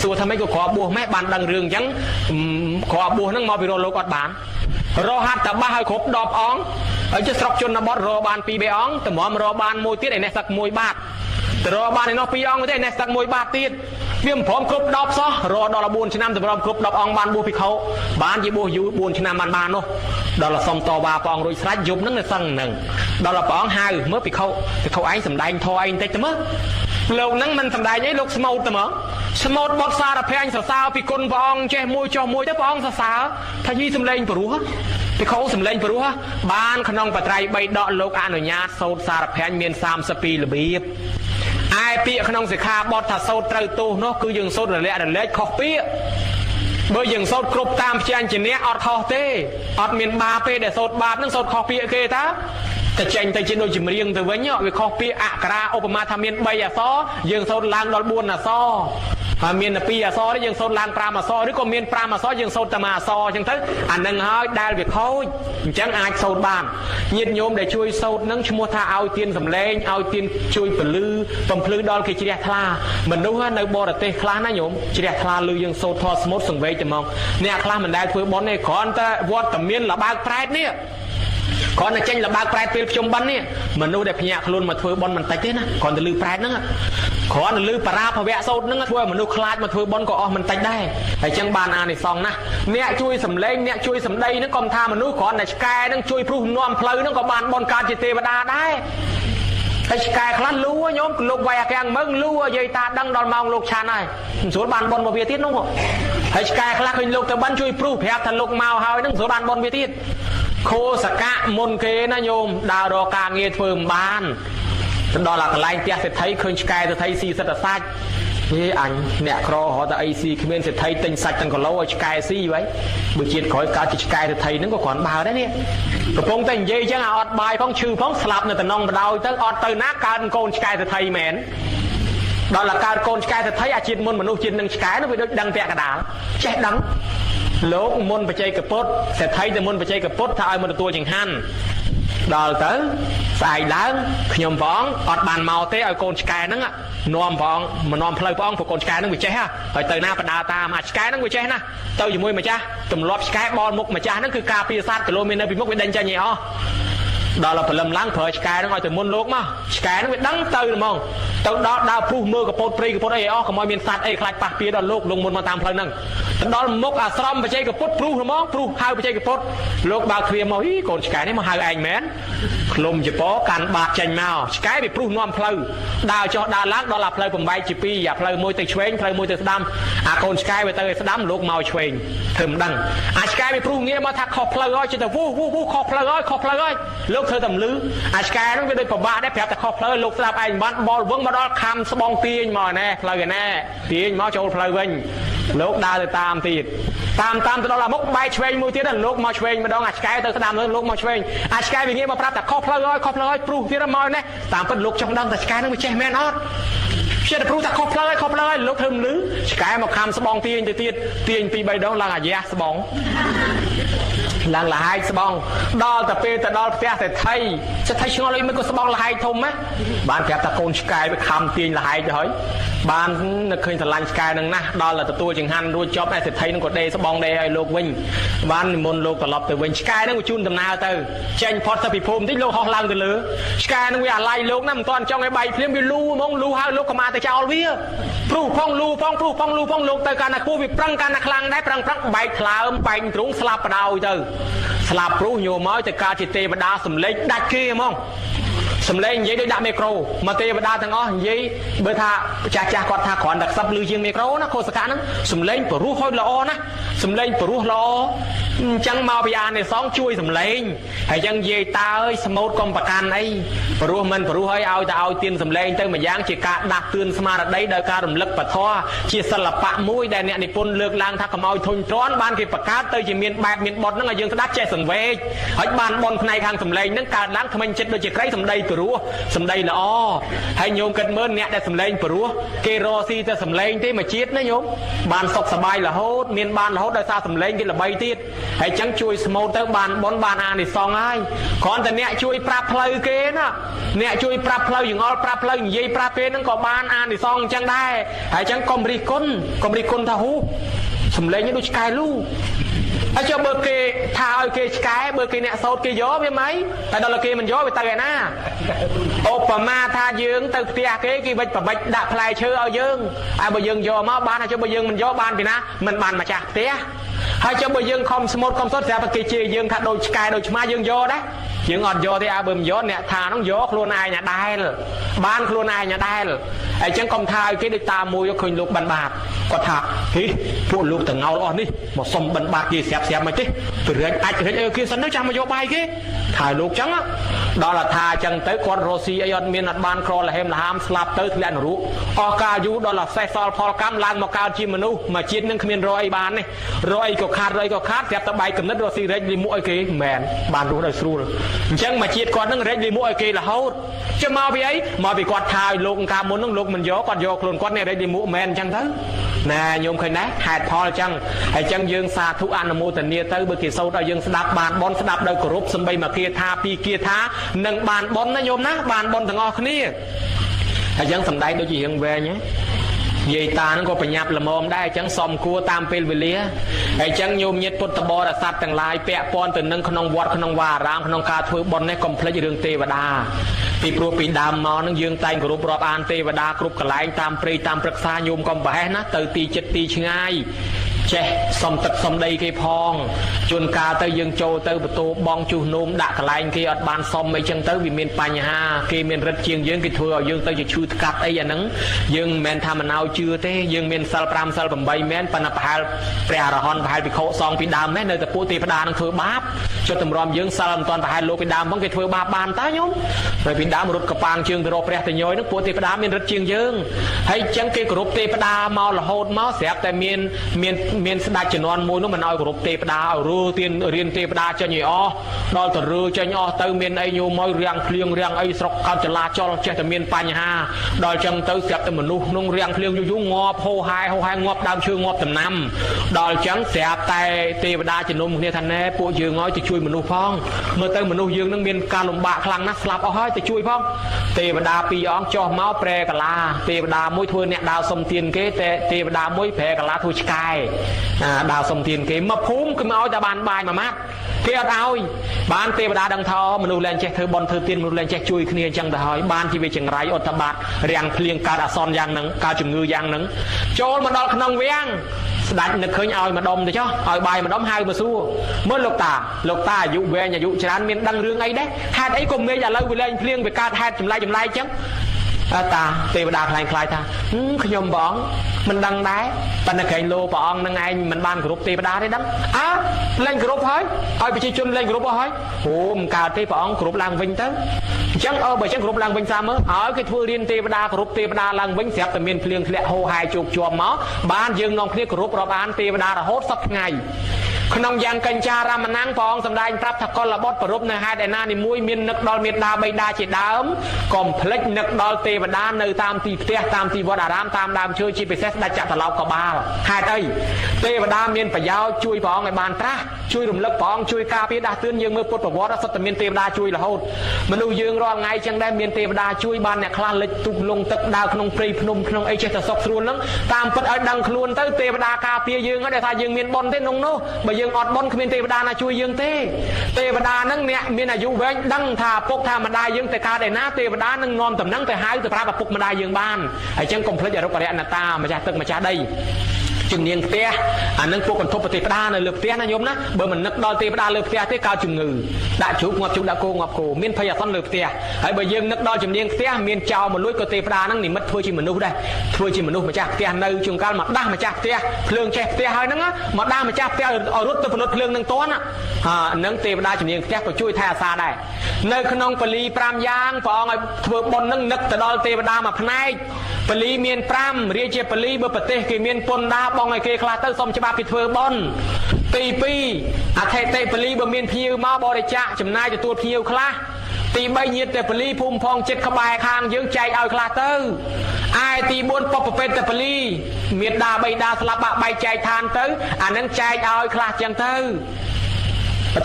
ส่วนทำให้กูขอบัวแม่บ้านดังเรืองจังขอบัวนั่งมอไปโรโลกอดบ้านรอหัดแต่บ้าให้ครบดอกอ้องไอ้จะสระจนนบอสรอบานปีเบอ้องแต่หมอมรอบานมวยที่ไหนในสักมวยบาทแต่รอบานในนอกปีอ่องไม่ได้ในสักมวยบาทตีดเวี่ยมผมครบดอกซอรอดอลบุญชนะแต่รอครบดอกอ่องบานบูพิเขาบานยี่บูยูบุญชนะบานโนดอลสมต่อว่าปองรุ่ยสายยุบนั่งในสั่งหนึ่งดอลปองหายเมื่อปีเขาไอ้สำได้ทอยเต็มเมื่อเรานั่งมันสำได้ยังลูกสมุดเต็มสมุดบอสซาแพงสาวปีกุลปองเจ้มวยจอมวยแต่ปองสาวทายีสำเร็จปะรู้ ពីខោសំលេងព្រោះបានក្នុងបត្រៃ3ដកលោកអនុញ្ញាតសូត្រសារភ័ញ្ញមាន32របៀបឯពាក្យក្នុងសិក្ខាបទថាសូត្រត្រូវទោសនោះគឺយើងសូត្ររលាក់រលែកខុសពាក្យបើយើងសូត្រគ្រប់តាមព្យាញ្ជនៈអត់ខុសទេអត់មានបាបទេដែលសូត្របាបនឹងសូត្រខុសពាក្យគេតាតែចេញទៅជាដូចចម្រៀងទៅវិញវាខុសពាក្យអក្សរឧបមាថាមាន3អក្សរយើងសូត្រឡើងដល់4អក្សរហើយមាន2អក្សរនេះយើងសូត្រឡើង5អក្សរឬក៏មាន5អក្សរយើងសូត្រតែ1អក្សរអញ្ចឹងទៅអានឹងហើយដែលវាខូចអញ្ចឹងអាចសូត្របានញាតិញោមដែលជួយសូត្រនឹងឈ្មោះថាឲ្យទានសម្លេងឲ្យទានជួយពលឺបំភ្លឺដល់គេជ្រះថ្លាមនុស្សនៅបរទេសខ្លះណាញោមជ្រះថ្លាលឺយើងសូត្រធម៌ស្មូតសង្វេគតែហ្មងអ្នកខ្លះមិនដែលធ្វើបុណ្យទេគ្រាន់តែវត្តមានលបើកប្រែតនេះគ្រាន់តែចេញលបើកប្រែតពេលជុំបិណ្ឌនេះមនុស្សដែលភ្ញាក់ខ្លួនមកធ្វើបុណ្យមិនតិចទេណាគ្រាន់តែលឺប្រែតហ្នឹងគ្រាន់តែលឺបារាភវៈសូត្រហ្នឹងធ្វើឲ្យមនុស្សខ្លាចមកធ្វើបុណ្យក៏អស់មិនតិចដែរហើយចឹងបានអានិសង្សណាអ្នកជួយសម្លេងអ្នកជួយសម្ដីហ្នឹងក៏ថាមនុស្សគ្រាន់តែឆ្កែហ្នឹងជួយព្រោះនាំផ្លូវហ្នឹងក៏បានបុណ្យកើតជាទេវតាដែរតែឆ្កែខ្លះលូញោមលោកវាយអាកាំងមើងលូយាយតាដឹងដល់ម៉ោងលោកឆានហើយមិនស្រួលបានបុណ្យមកវាទៀតនោះហើយឆ្កែខ្លះឃើញលោកទៅបិណ្ឌជួយព្រោះប្រាប់ថាលោកមកហើយហ្នឹងស្រួលបានបុណ្យវាទៀតខោសកៈមុនគេណាញោមដើររកការងារធ្វើមិនបានទៅដល់កន្លែងផ្ទះសេដ្ឋីឃើញឆ្កែសេដ្ឋីស៊ីសិតសាច់ហេអញអ្នកក្ររហត់តែអីស៊ីគ្មានសេដ្ឋីទិញសាច់ទាំងគីឡូឲ្យឆ្កែស៊ីវិញបើជាតិក្រោយកើតជាឆ្កែសេដ្ឋីហ្នឹងក៏គ្រាន់បើដែរនេះកំពុងតែនិយាយចឹងអត់បាយផងឈឺផងស្លាប់នៅតំណងបដ ாய் ទៅអត់ទៅណាកើតកូនឆ្កែសេដ្ឋីមែនដល់តែកើតកូនឆ្កែសេដ្ឋីអាជាតិមុនមនុស្សជាតិនឹងឆ្កែនោះវាដូចដឹងពាក់កដាលចេះដឹងលោកមុនបច្ចេកពុទ្ធសេដ្ឋីទៅមុនបច្ចេកពុទ្ធថាឲ្យមកទទួលចង្ហាន់ដល់ទៅស្អែកឡើងខ្ញុំព្រះអង្គអត់បានមកទេឲ្យកូនឆ្កែហ្នឹងនាំព្រះអង្គមកនាំផ្លូវព្រះអង្គព្រោះកូនឆ្កែហ្នឹងវាចេះហើយទៅណាបដាតាមអាឆ្កែហ្នឹងវាចេះណាទៅជាមួយម្ចាស់ទម្លាប់ឆ្កែបលមុខម្ចាស់ហ្នឹងគឺការពារសត្វគីឡូមីនៅពីមុខវាដេញចេញឯអស់ដល់ដល់ព្រលឹមឡើងប្រើឆ្កែហ្នឹងឲ្យទៅមុនលោកមកឆ្កែហ្នឹងវាដឹងទៅហ្មងទៅដល់ដើរព្រុសមើលកពតព្រៃកពតអីអស់កុំឲ្យមានសត្វអីខ្លាចប៉ះពៀដល់លោកមុនមកតាមផ្លូវហ្នឹងទៅដល់មុខអាស្រមបច្ចេកពុទ្ធព្រុសហ្មងព្រុសហៅបច្ចេកពុទ្ធលោកបើកទ្វារមកកូនឆ្កែនេះមកហៅឯងមែនក្លុំចពោកាន់បាតចេញមកឆ្កែវាព្រុសនាំផ្លូវដើរចុះដើរឡើងដល់អាផ្លូវបំបែកជាពីរអាផ្លូវមួយទៅឆ្វេងផ្លូវមួយទៅស្ដាំអាកូនឆ្កែវាទៅស្ដាំលោកមកឆ្វេងធ្វើមិនដឹងអាឆ្កែវាព្រុសងាកមកថាខុសផ្លូវហើយចិត្តទៅវូខុសផ្លូវហើយខុសផ្លូវហើយលោកធ្វើតែលឺអាឆ្កែហ្នឹងវាដូចពិបាកដែរប្រាប់តែខុសផ្លូវលោកស្ដាប់ឯងបានបលវឹងមកដល់ខំស្បងទាញមកណែផ្លូវឯណែទាញមកចូលផ្លូវវិញលោកដើរទៅតាមទៀតតាមទៅដល់អាមុខបែកឆ្វេងមួយទៀតលោកមកឆ្វេងម្ដងអាឆ្កែទៅស្ដាំលោកមកឆ្វេងអាឆ្កែវាងាកមកប្រាប់តែខុសផ្លូវហើយព្រុសទៀតមកណែតាមពិតលោកចង់ដឹងតែឆ្កែហ្នឹងវាចេះមែនអត់ជាតែព្រុសតែខុសផ្លូវហើយលោកធ្វើមិនលឺឆ្កែមកខំស្បងទាញទៅទៀតទាញ2 3ដងឡើងអាយ៉ាស្បងឡើងលហាយស្បងដល់តែពេលទៅដល់ផ្ទះសេដ្ឋីឆ្ងល់អីមិនក៏ស្បងលហាយធំហ៎បានប្រាប់ថាកូនឆ្កែវាខំទាញលហាយទៅហើយបាននឹកឃើញស្រឡាញ់ឆ្កែនឹងណាស់ដល់តែទទួលចង្ហាន់រួចចប់ឯសេដ្ឋីនឹងក៏ដេស្បងដេឲ្យលោកវិញបាននិមន្តលោកត្រឡប់ទៅវិញឆ្កែនឹងវាជូនដំណើរទៅចេញផុតទៅពីភូមិតិចលោកហោះឡើងទៅលើឆ្កែនឹងវាអាឡ័យលោកណាមិនទាន់ចង់ឲ្យបែកភ្លាមវាលូហ្មងលូហើយលោកក៏មកទៅចោលវាព្រុសផងលូផងលោកទៅកាន់តែគូវាប្រឹងកាន់តែខ្លាំងដែរប្រឹងបែកថ្លើមបែកទ្រូងស្លាប់បដ ாய் ទៅស្លាប់ព្រុសញោមមកទៅកើតជាទេវតាសំលេចដាច់គេហ្មងសំលេងនិយាយដូចដាក់មីក្រូមកទេវតាទាំងអស់និយាយបើថាចាស់គាត់ថាគ្រាន់តែខ្សឹបលឺជាងមីក្រូណាខុសសកៈហ្នឹងសំលេងព្រោះហូចល្អណាសំលេងព្រោះល្អអញ្ចឹងមកពីអានិសង្សជួយសំលេងហើយអញ្ចឹងនិយាយតើអើយស្មូតកុំប្រកាន់អីព្រោះមិនព្រោះឲ្យតែឲ្យទៀនសំលេងទៅម្យ៉ាងជាការដាស់តឿនស្មារតីដោយការរំលឹកពធជាសិល្បៈមួយដែលអ្នកនិពន្ធលើកឡើងថាកុំឲ្យធុញទ្រាន់បានគេបង្កើតទៅជាមានបែបមានបទហ្នឹងឲ្យយើងស្ដាប់ចេះសង្វេគហើយបានបនផ្នែកខាងសំលេងហ្នឹងកើតឡើងថ្មិញចិត្តដូចជាក្រៃសំដីព្រោះសំដីល្អហើយញោមគិតមើលអ្នកដែលសំលេងព្រោះគេរកស៊ីតែសំលេងទេមួយជាតិណាញោមបានសុខសប្បាយរហូតមានបានរហូតដោយសារសំលេងគេល្បីទៀតហើយចឹងជួយស្មូតទៅបានបនបានអានិសង្សហើយគ្រាន់តែអ្នកជួយប្រាប់ផ្លូវគេណាអ្នកជួយប្រាប់ផ្លូវយងល់ប្រាប់ផ្លូវនិយាយប្រាប់ពេលហ្នឹងក៏បានអានិសង្សអញ្ចឹងដែរហើយចឹងកុំរិះគន់ថាហ៊ូសំលេងនេះដូចឆ្កែលូហើយចុះបើគេថាឲ្យគេឆ្កែបើគេអ្នកសោតគេយកវាមិនតែដល់គេមិនយកវាទៅឯណាឧបមាថាយើងទៅផ្ទះគេវិច្ចប្រវិច្ចដាក់ផ្លែឈើឲ្យយើងហើយបើយើងយកមកបានហើយចុះបើយើងមិនយកបានពីណាមិនបានម្ចាស់ផ្ទះហើយចុះបើយើងខំស្មូតខំសត់ស្រាប់តែគេជេរយើងថាដូចឆ្កែដូចឆ្មាយើងយកដែរយើងអត់យកទេបើមិនយកអ្នកថាហ្នឹងយកខ្លួនឯងដែរបានខ្លួនឯងដែរហើយចឹងកុំថាឲ្យគេដូចតាមមួយឃើញលោកបានបាប គាត់ថាហេពួកលោកតងោលអស់នេះមកសុំបិណ្ឌបាតគេស្រាប់មកទេទៅរែកអាចរែកអីគេសិនទៅចាំមកយកបាយគេថាលោកចឹងដល់ថាចឹងទៅគាត់រស់ស៊ីអីអត់មានអត់បានក្រលហេមលហាមស្លាប់ទៅធ្លាក់នរកអស់កាលយូរដល់សេះសល់ផលកម្មឡើងមកកើតជាមនុស្សមកជាតិនឹងគ្មានរកអីបាននេះរកអីក៏ខាតស្រាប់តែបាយកំណត់រស់ស៊ីរែកលីមួកអីគេមិនមែនបានរស់ដោយស្រួលអញ្ចឹងមកជាតិគាត់នឹងរែកលីមួកអីគេរហូតចុះមកពីអីមកពីគាត់ថាឲ្យលោកកាលមុននឹងលោកមិនយកគាត់យកខ្លួនគាត់នេះរែកលីមួកមែនអញ្ចឹងទៅណែញោមឃើញណាហេតុផលអញ្ចឹងហើយអញ្ចឹងយើងសាធុអនុមោទនាទៅបើគេសូត្រឲ្យយើងស្ដាប់បានបនស្ដាប់ដោយគោរពសំបីមកគាថាពីរគាថានឹងបានបនណាញោមណាបានបនទាំងអស់គ្នាហើយអញ្ចឹងសំដែងដូចជារឿងវែងហ៎និយាយតានឹងក៏ប្រញាប់ល្មមដែរអញ្ចឹងសមគួរតាមពេលវេលាហើយអញ្ចឹងញោមញាតិពុទ្ធបរិស័ទទាំងឡាយពាក់ព័ន្ធទៅនឹងក្នុងវត្តក្នុងវាអារាមក្នុងការធ្វើបុណ្យនេះកុំភ្លេចរឿងទេវតាពីព្រោះពីដើមមកនឹងយើងតែងគោរពរាប់អានទេវតាគ្រប់កន្លែងតាមព្រៃតាមព្រឹក្សាញោមកុំប្រហែសណាទៅទីចិត្តទីឆ្ងាយចេះសំទឹកសំដីគេផងជួនកាលទៅយើងចូលទៅបន្ទោបងជុះនោមដាក់កន្លែងគេអត់បានសមអីចឹងទៅវាមានបញ្ហាគេមានរិទ្ធជាងយើងគេធ្វើឲ្យយើងទៅជាឈឺថ្កាត់អីអាហ្នឹងយើងមិនមែនថាមិនឲ្យជឿទេយើងមានសិល5សិល8មែនប៉ុន្តែប្រហែលព្រះអរហន្តប្រហែលភិក្ខុសង្ឃពីដើមមែននៅតែពួកទេវតានឹងធ្វើបាបចុះតម្រាំយើងសិលមិនទាន់ប្រហែលលោកពីដើមផងគេធ្វើបាបបានតើញោមហើយពីដើមរត់កប៉ាងជើងទៅរកព្រះតញយនឹងពួកទេវតាមានរិទ្ធជាងយើងហើយចឹងគេគោរពទេវតាមករហូតមកស្រាប់តែមានស្ដេចជំនាន់មួយនោះមិនឲ្យគោរពទេវតាឲ្យរៀនទេវតាចេញឲ្យអស់ដល់ទៅរើចេញអស់ទៅមានអីញោមមករាំងភ្លៀងរាំងអីស្រុកកោតចលាចលចេះតែមានបញ្ហាដល់ចឹងទៅស្រាប់តែមនុស្សក្នុងរាំងភ្លៀងយូរងាប់ហូហែងាប់ដើមឈើងាប់ដំណាំដល់ចឹងស្រាប់តែទេវតាជំនុំគ្នាថាណែពួកយើងឲ្យទៅជួយមនុស្សផងមើលទៅមនុស្សយើងនឹងមានការលំបាកខ្លាំងណាស់ស្លាប់អស់ហើយទៅជួយផងទេវតាពីរអង្គចុះមកប្រែកាឡាទេវតាមួយធ្វើអ្នកដើរសុំទានគេតែទេវតាមួយប្រែកាឡាធ្វើឆ្កែដើរសុំទានគេមកភូមិគឺមកឲ្យតែបានបាយមួយម៉ាត់គេអត់ឲ្យបានទេវតាដឹងថាមនុស្សលែងចេះធ្វើបន់ធ្វើទានមនុស្សលែងចេះជួយគ្នាអញ្ចឹងទៅហើយបានជាវាចង្រៃអត្តបាតរាំងភ្លៀងកើតអសន្នយ៉ាងហ្នឹងកើតជំងឺយ៉ាងហ្នឹងចូលមកដល់ក្នុងវាំងស្ដេចនឹកឃើញឲ្យម្ដុំទៅចុះឲ្យបាយម្ដុំហៅមកសួរមើលលោកតាអាយុវែងអាយុច្រើនមានដឹងរឿងអីដែរហេតុអីក៏មេឃឥឡូវវាលែងភ្លៀងវាកើតហេតុចម្លែកអញ្ចឹងតាទេវតាខ្លាយថាខ្ញុំបងមិនដឹងដែរប៉ុន្តែក្រែងលោព្រះអង្គនឹងឯងមិនបានគោរពទេវតាទេដឹងលែងគោរពហើយឲ្យប្រជាជនលែងគោរពអស់ហើយអូមិនកើតទេព្រះអង្គគោរពឡើងវិញទៅអញ្ចឹងបើអញ្ចឹងគោរពឡើងវិញសាមើលឲ្យគេធ្វើរៀនទេវតាគោរពទេវតាឡើងវិញស្រាប់តែមានភ្លៀងធ្លាក់ហូរហែជោគជាប់មកបានយើងនាំគ្នាគោរពរាប់អានទេវតារហូតសប្តាហ៍ថ្ងៃក្នុងយ៉ាងកញ្ចារាមណាំងព្រះអង្គសម្ដែងប្រាប់ថាកុលបុត្រប្រពនៅហេតុឯណានីមួយមាននឹកដល់មេត្តាបិតាជាដើមកុំភ្លេចនឹកដល់ទេវតានៅតាមទីផ្ទះតាមទីវត្តអារាមតាមដើមឈើជាពិសេសស្ដេចចតុឡោកបាលហេតុអីទេវតាមានប្រយោជន៍ជួយព្រះអង្គឲ្យបានត្រាស់ជួយរំលឹកព្រះអង្គជួយការពារដាស់តឿនយើងមើលពុទ្ធប្រវត្តិសុទ្ធតែមានទេវតាជួយរហូតមនុស្សយើងរាល់ថ្ងៃចឹងដែរមានទេវតាជួយបានអ្នកខ្លះលិចទុកលងទឹកដើរក្នុងព្រៃភ្នំក្នុងអីចេះតែសុខស្រួលហ្នឹងតាមពិតឲ្យដឹងខ្លួនទៅទេវតាការពារយើងហើយដែលថាយើងមានបុណ្យទេក្នុងនោះបើយើងអត់បុណ្យគ្មានទេវតាណាជួយយើងទេទេវតាហ្នឹងអ្នកមានអាយុវែងដឹងថាពុកថាម្ដាយយើងទៅកើតឯណាទេវតានឹងនាំតំណែងទៅហៅទៅប្រាប់ឪពុកម្ដាយយើងបានហើយចឹងកុំភ្លេចអរុបរិយអនត្តាម្ចាស់ទឹកម្ចាស់ដីជំនាញផ្ទះអានឹងពួកកន្ធពទេវតានៅលើផ្ទះណាញោមណាបើមិននឹកដល់ទេវតាលើផ្ទះទេកើតជំងឺដាក់ជ្រូកងាប់ជ្រូកដាក់គោងាប់គោមានភ័យអាសន្នលើផ្ទះហើយបើយើងនឹកដល់ជំនាញផ្ទះមានចោលមកលួចក៏ទេវតាហ្នឹងនិមិត្តធ្វើជាមនុស្សដែរធ្វើជាមនុស្សម្ចាស់ផ្ទះនៅជួនកាលមកដាស់ម្ចាស់ផ្ទះភ្លើងចេះផ្ទះហើយហ្នឹងមកដាស់ម្ចាស់ផ្ទះឲ្យរត់ទៅផលិតភ្លើងនឹងតន់ហ្នឹងទេវតាជំនាញផ្ទះក៏ជួយថែអាសាដែរនៅក្នុងបលី5យ៉ាងព្រះអង្គឲ្យធ្វើបុណ្យហ្នឹងនឹកទៅដល់ទេវតាមួយផ្នែកបលីមាន5រាជាបលីបើប្រទេសគេមានពន្ធដាបងឲ្យគេខ្លះទៅសុំច្បាប់គេធ្វើបុណ្យទី2អថេតិបលីបើមានភ្ញៀវមកបរិច្ចាគចំណាយទទួលភ្ញៀវខ្លះទី3ញាតិតែបលីភូមិផងចិត្តក្បែរខាងយើងចែកឲ្យខ្លះទៅឯទី4បពពេតតែបលីមេដាបៃតាស្លាប់បាក់បែកចែកឋានទៅអានឹងចែកឲ្យខ្លះចឹងទៅ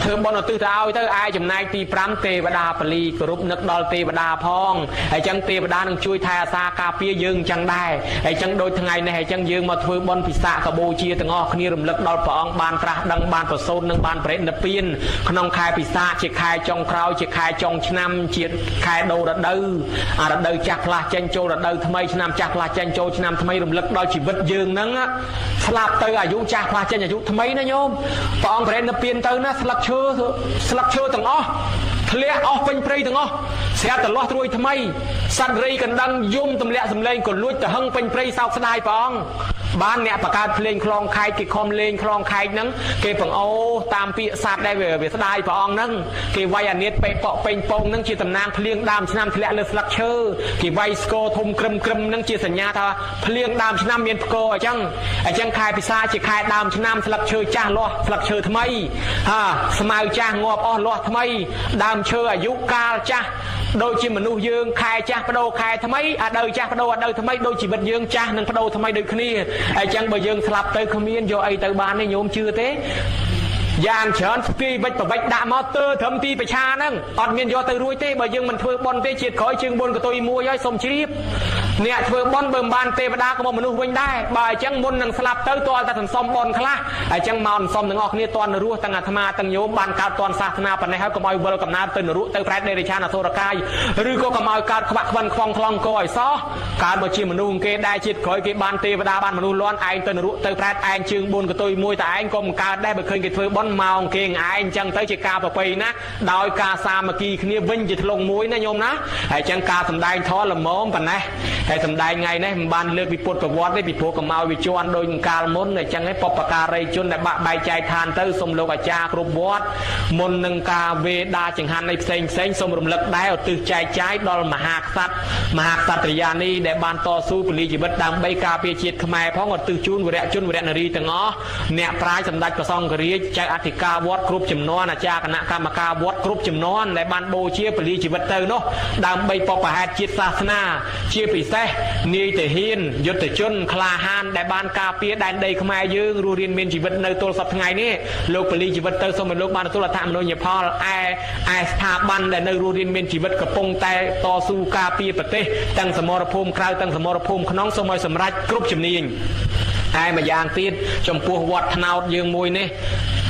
ធ្វើបុណ្យឧទ្ទិសទៅឲ្យទៅឯចំណែកទី5ទេវតាបលីគោរពនឹកដល់ទេវតាផងហើយចឹងទេវតានឹងជួយថែអាសាការពារយើងចឹងដែរហើយចឹងដូចថ្ងៃនេះហើយចឹងយើងមកធ្វើបុណ្យពិសាខបូជាទាំងអស់គ្នារំលឹកដល់ព្រះអង្គបានត្រាស់ដឹងបានប្រសូតនិងបានបរិនិព្វានក្នុងខែពិសាជាខែចុងក្រោយជាខែចុងឆ្នាំជាខែដូរដូវរដូវចាស់ខ្លះចេញចូលរដូវថ្មីឆ្នាំចាស់ខ្លះចេញចូលឆ្នាំថ្មីរំលឹកដល់ជីវិតយើងហ្នឹងស្លាប់ទៅអាយុចាស់ខ្លះចេញអាយុថ្មីណាញោមព្រះអង្គបរិនិព្វានទៅណាស្លឹកឈើទាំងអស់ធ្លាក់អស់ពេញព្រៃទាំងអស់ស្រាប់តែលាស់ត្រួយថ្មីសត្វរីកណ្ដឹងយំទម្លាក់សម្លេងក៏លួចទៅហឹងពេញព្រៃសោកស្ដាយព្រះអង្គ បានអ្នកបកើតភ្លេងខ្លងខែកគេខំលេងខ្លងខែកហ្នឹងគេបង្អូតាមពាក្យសត្វដែលវាស្ដាយព្រះអង្គហ្នឹងគេវាយអានិតពេកប៉ពេញពងហ្នឹងជាតំណាងភ្លៀងដើមឆ្នាំធ្លាក់លើស្លឹកឈើគេវាយស្គរធំក្រឹមហ្នឹងជាសញ្ញាថាភ្លៀងដើមឆ្នាំមានផ្គរអញ្ចឹងខែពិសាជាខែដើមឆ្នាំស្លឹកឈើចាស់លាស់ស្លឹកឈើថ្មីស្មៅចាស់ងាប់អស់លាស់ថ្មីដើមឈើអាយុកាលចាស់ដូចជាមនុស្សយើងខែចាស់បដូរខែថ្មីអាដៅចាស់បដូរអាដៅថ្មីដូចជីវិតយើងចាស់និងបដូរថ្មីដូចគ្នាអញ្ចឹងបើយើងស្លាប់ទៅគ្មានយកអីទៅបានទេញោមជឿទេយ៉ាងច្រើនស្គីវិចប្រវិចដាក់មកទើត្រឹមទីប្រឆាហ្នឹងអត់មានយកទៅរួចទេបើយើងមិនធ្វើបន់ទេជាតិក្រោយជើង4កតុយមួយហើយសូមជ្រាបអ្នកធ្វើបន់បើមិនបានទេវតាក៏មកមនុស្សវិញដែរបើអញ្ចឹងមុននឹងស្លាប់ទៅតើតែសន្សំបន់ខ្លះអញ្ចឹងមកសន្សំទាំងអស់គ្នាតនរស់ទាំងអាត្មាទាំងញោមបានកើតតនសាសនាប៉ុណ្ណេះហើយកុំឲ្យវិលកំណើតទៅនរកទៅប្រែតដេរឆានអសុរកាយឬក៏កុំឲ្យកើតខ្វាក់ខ្វិនខ្វងខ្លងកឲ្យសោះកើតមកជាមនុស្សគេដែរជាតិក្រោយគេបានទេវតាបានមនុស្សលាន់ឯងទៅនរកទៅប្រែតឯងជើង4កតុយមួយតែឯងក៏មិនកើតដែរបើឃើញគេធ្វើបន់មកគេឯងអញ្ចឹងទៅជាការប្រពៃណាដោយការសាមគ្គីគ្នាវិញជាធ្លុងមួយណាញោមណាហើយអញ្ចឹងការសំដែងធម៌ល្មមប៉ុណ្ណេះហើយសំដែងថ្ងៃនេះមិនបានលើកពីពុទ្ធប្រវត្តិទេពីព្រោះកម្ពុជាវាជន់ដូចកាលមុនអញ្ចឹងឯងបពការីជនដែលបាក់បែកចែកឋានទៅសូមលោកអាចារ្យគ្រប់វត្តមុននឹងការវេដាចង្ហាន់នៃផ្សេងសូមរំលឹកដែរឧទ្ទិសចែកចាយដល់មហាក្សត្រយានីដែលបានតស៊ូពលីជីវិតដើម្បីការពារជាតិខ្មែរផងឧទ្ទិសជូនវរៈជនវរៈនារីទាំងអស់អ្នកប្រាជ្ញសម្ដេចព្រះសង្ឃរាជចៅអធិការវត្តគ្រប់ចំនួនអាចារ្យគណៈកម្មការវត្តគ្រប់ចំនួនដែលបានបូជាពលីជីវិតទៅនោះដើម្បីបព្វហេតុជាតិសាសនាជាពិសេសនាយទាហានយុទ្ធជនក្លាហានដែលបានការពារដែនដីខ្មែរយើងរស់រានមានជីវិតនៅទល់សពថ្ងៃនេះលោកពលីជីវិតទៅសូមឲ្យលោកបានទទួលអត្ថមនុញ្ញផលឯស្ថាប័នដែលនៅរស់រានមានជីវិតកំពុងតែតស៊ូការពារប្រទេសទាំងសមរភូមិក្រៅទាំងសមរភូមិក្នុងសូមឲ្យសម្រេចគ្រប់ជំនាញហើយម្យ៉ាងទៀតចំពោះវត្តថ្នោតយើងមួយនេះ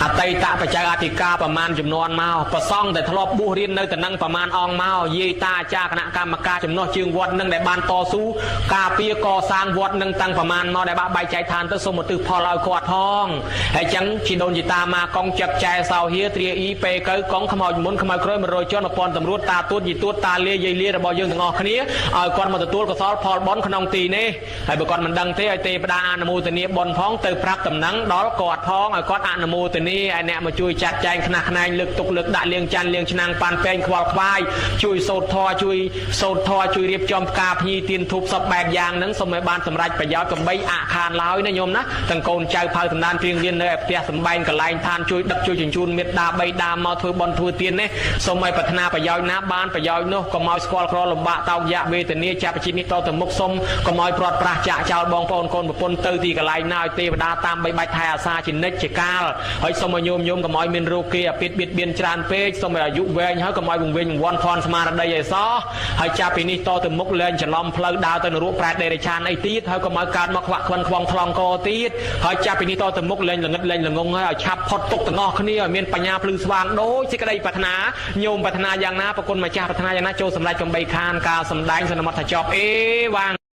អតីតបច្ច័យអធិការប្រមាណចំនួនមកប្រសង់តែធ្លាប់បួសរៀននៅតំណឹងប្រមាណអង្គមកយាយតាអាចារ្យគណៈកម្មការចំណុះជើងវត្តនឹងដែលបានតស៊ូការពារកសាងវត្តនឹងតាំងប្រមាណមកដែលបាក់បែកចែកឋានទៅសូមឧទ្ទិសផលឲ្យគាត់ផងហើយចឹងជីដូនជីតាមកកងចឹកចែសោហៀត្រាអ៊ីពេកៅកងខ្មោចមុនខ្មៅក្រោយ100ជាន់1000តម្រួតតាទួតយីទួតតាលាយាយលារបស់យើងទាំងអស់គ្នាឲ្យគាត់មកទទួលកសលផលបុណ្យក្នុងទីនេះហើយបើគាត់មិនដឹងទេឲ្យទេវតាអនុមោទនាបុណ្យផងទៅប្រាប់តំណែងដល់គាត់ផងឲ្យគាត់អនុមោទនាឲ្យអ្នកមកជួយចាត់ចែងខ្នះខ្នែងលើកទុកលើកដាក់លាងចាន់លាងឆ្នាំងប៉ាន់ពេងខ្វល់ខ្វាយជួយសូត្រធម៌ជួយរៀបចំផ្កាភ្ញីទៀនធូបសពបែបយ៉ាងហ្នឹងសូមឲ្យបានសម្រេចប្រយោជន៍កំបីអខានឡើយណាញោមណាទាំងកូនចៅផៅតំណានព្រៀងរៀននៅឯផ្ទះសម្បែងកន្លែងឋានជួយដឹកជួយជញ្ជូនមេត្តាបីដាមកធ្វើបន់ធ្វើទៀននេះសូមឲ្យប្រាថ្នាប្រយោជន៍ណាបានប្រយោជន៍នោះកុំឲ្យស្គាល់ក្រលំបាកតោកយៈវេទនាចាប់ជីវិតនេះតទៅមុខសូមកុំឲ្យព្រាត់ប្រាសចាក់ចោលបងប្អូនកូនប្រពន្ធទៅទីកន្លែងណាឲ្យទេវតាតាមបីបាច់ថែអាសាជានិច្ចជាកាលហើយសូមឲ្យញោមកុំឲ្យមានរោគគេអាពិតបៀតបៀនច្រើនពេកសូមឲ្យអាយុវែងហើយកុំឲ្យវង្វេងវ័នផនស្មារតីឲ្យសោះហើយចាប់ពីនេះតទៅមុខលែងច្រឡំផ្លូវដើរទៅនរកប្រែតដេរឆានអីទៀតហើយកុំឲ្យកើតមកខ្វាក់ខ្វិនខ្វងថ្លង់កទៀតហើយចាប់ពីនេះតទៅមុខលែងល្ងិតលែងល្ងងហើយឲ្យឆាប់ផុតទុកទាំងអស់គ្នាឲ្យមានបញ្ញាភ្លឺស្វាងដូចសេចក្តីប្រាថ្នាញោមប្រាថ្នាយ៉ាងណាប្រគុណម្ចាស់ប្រាថ្នាយ៉ាងណាចូលសម្រេចកំបីខានការសម្ដែងសន្មតថាចប់អេវ៉ាង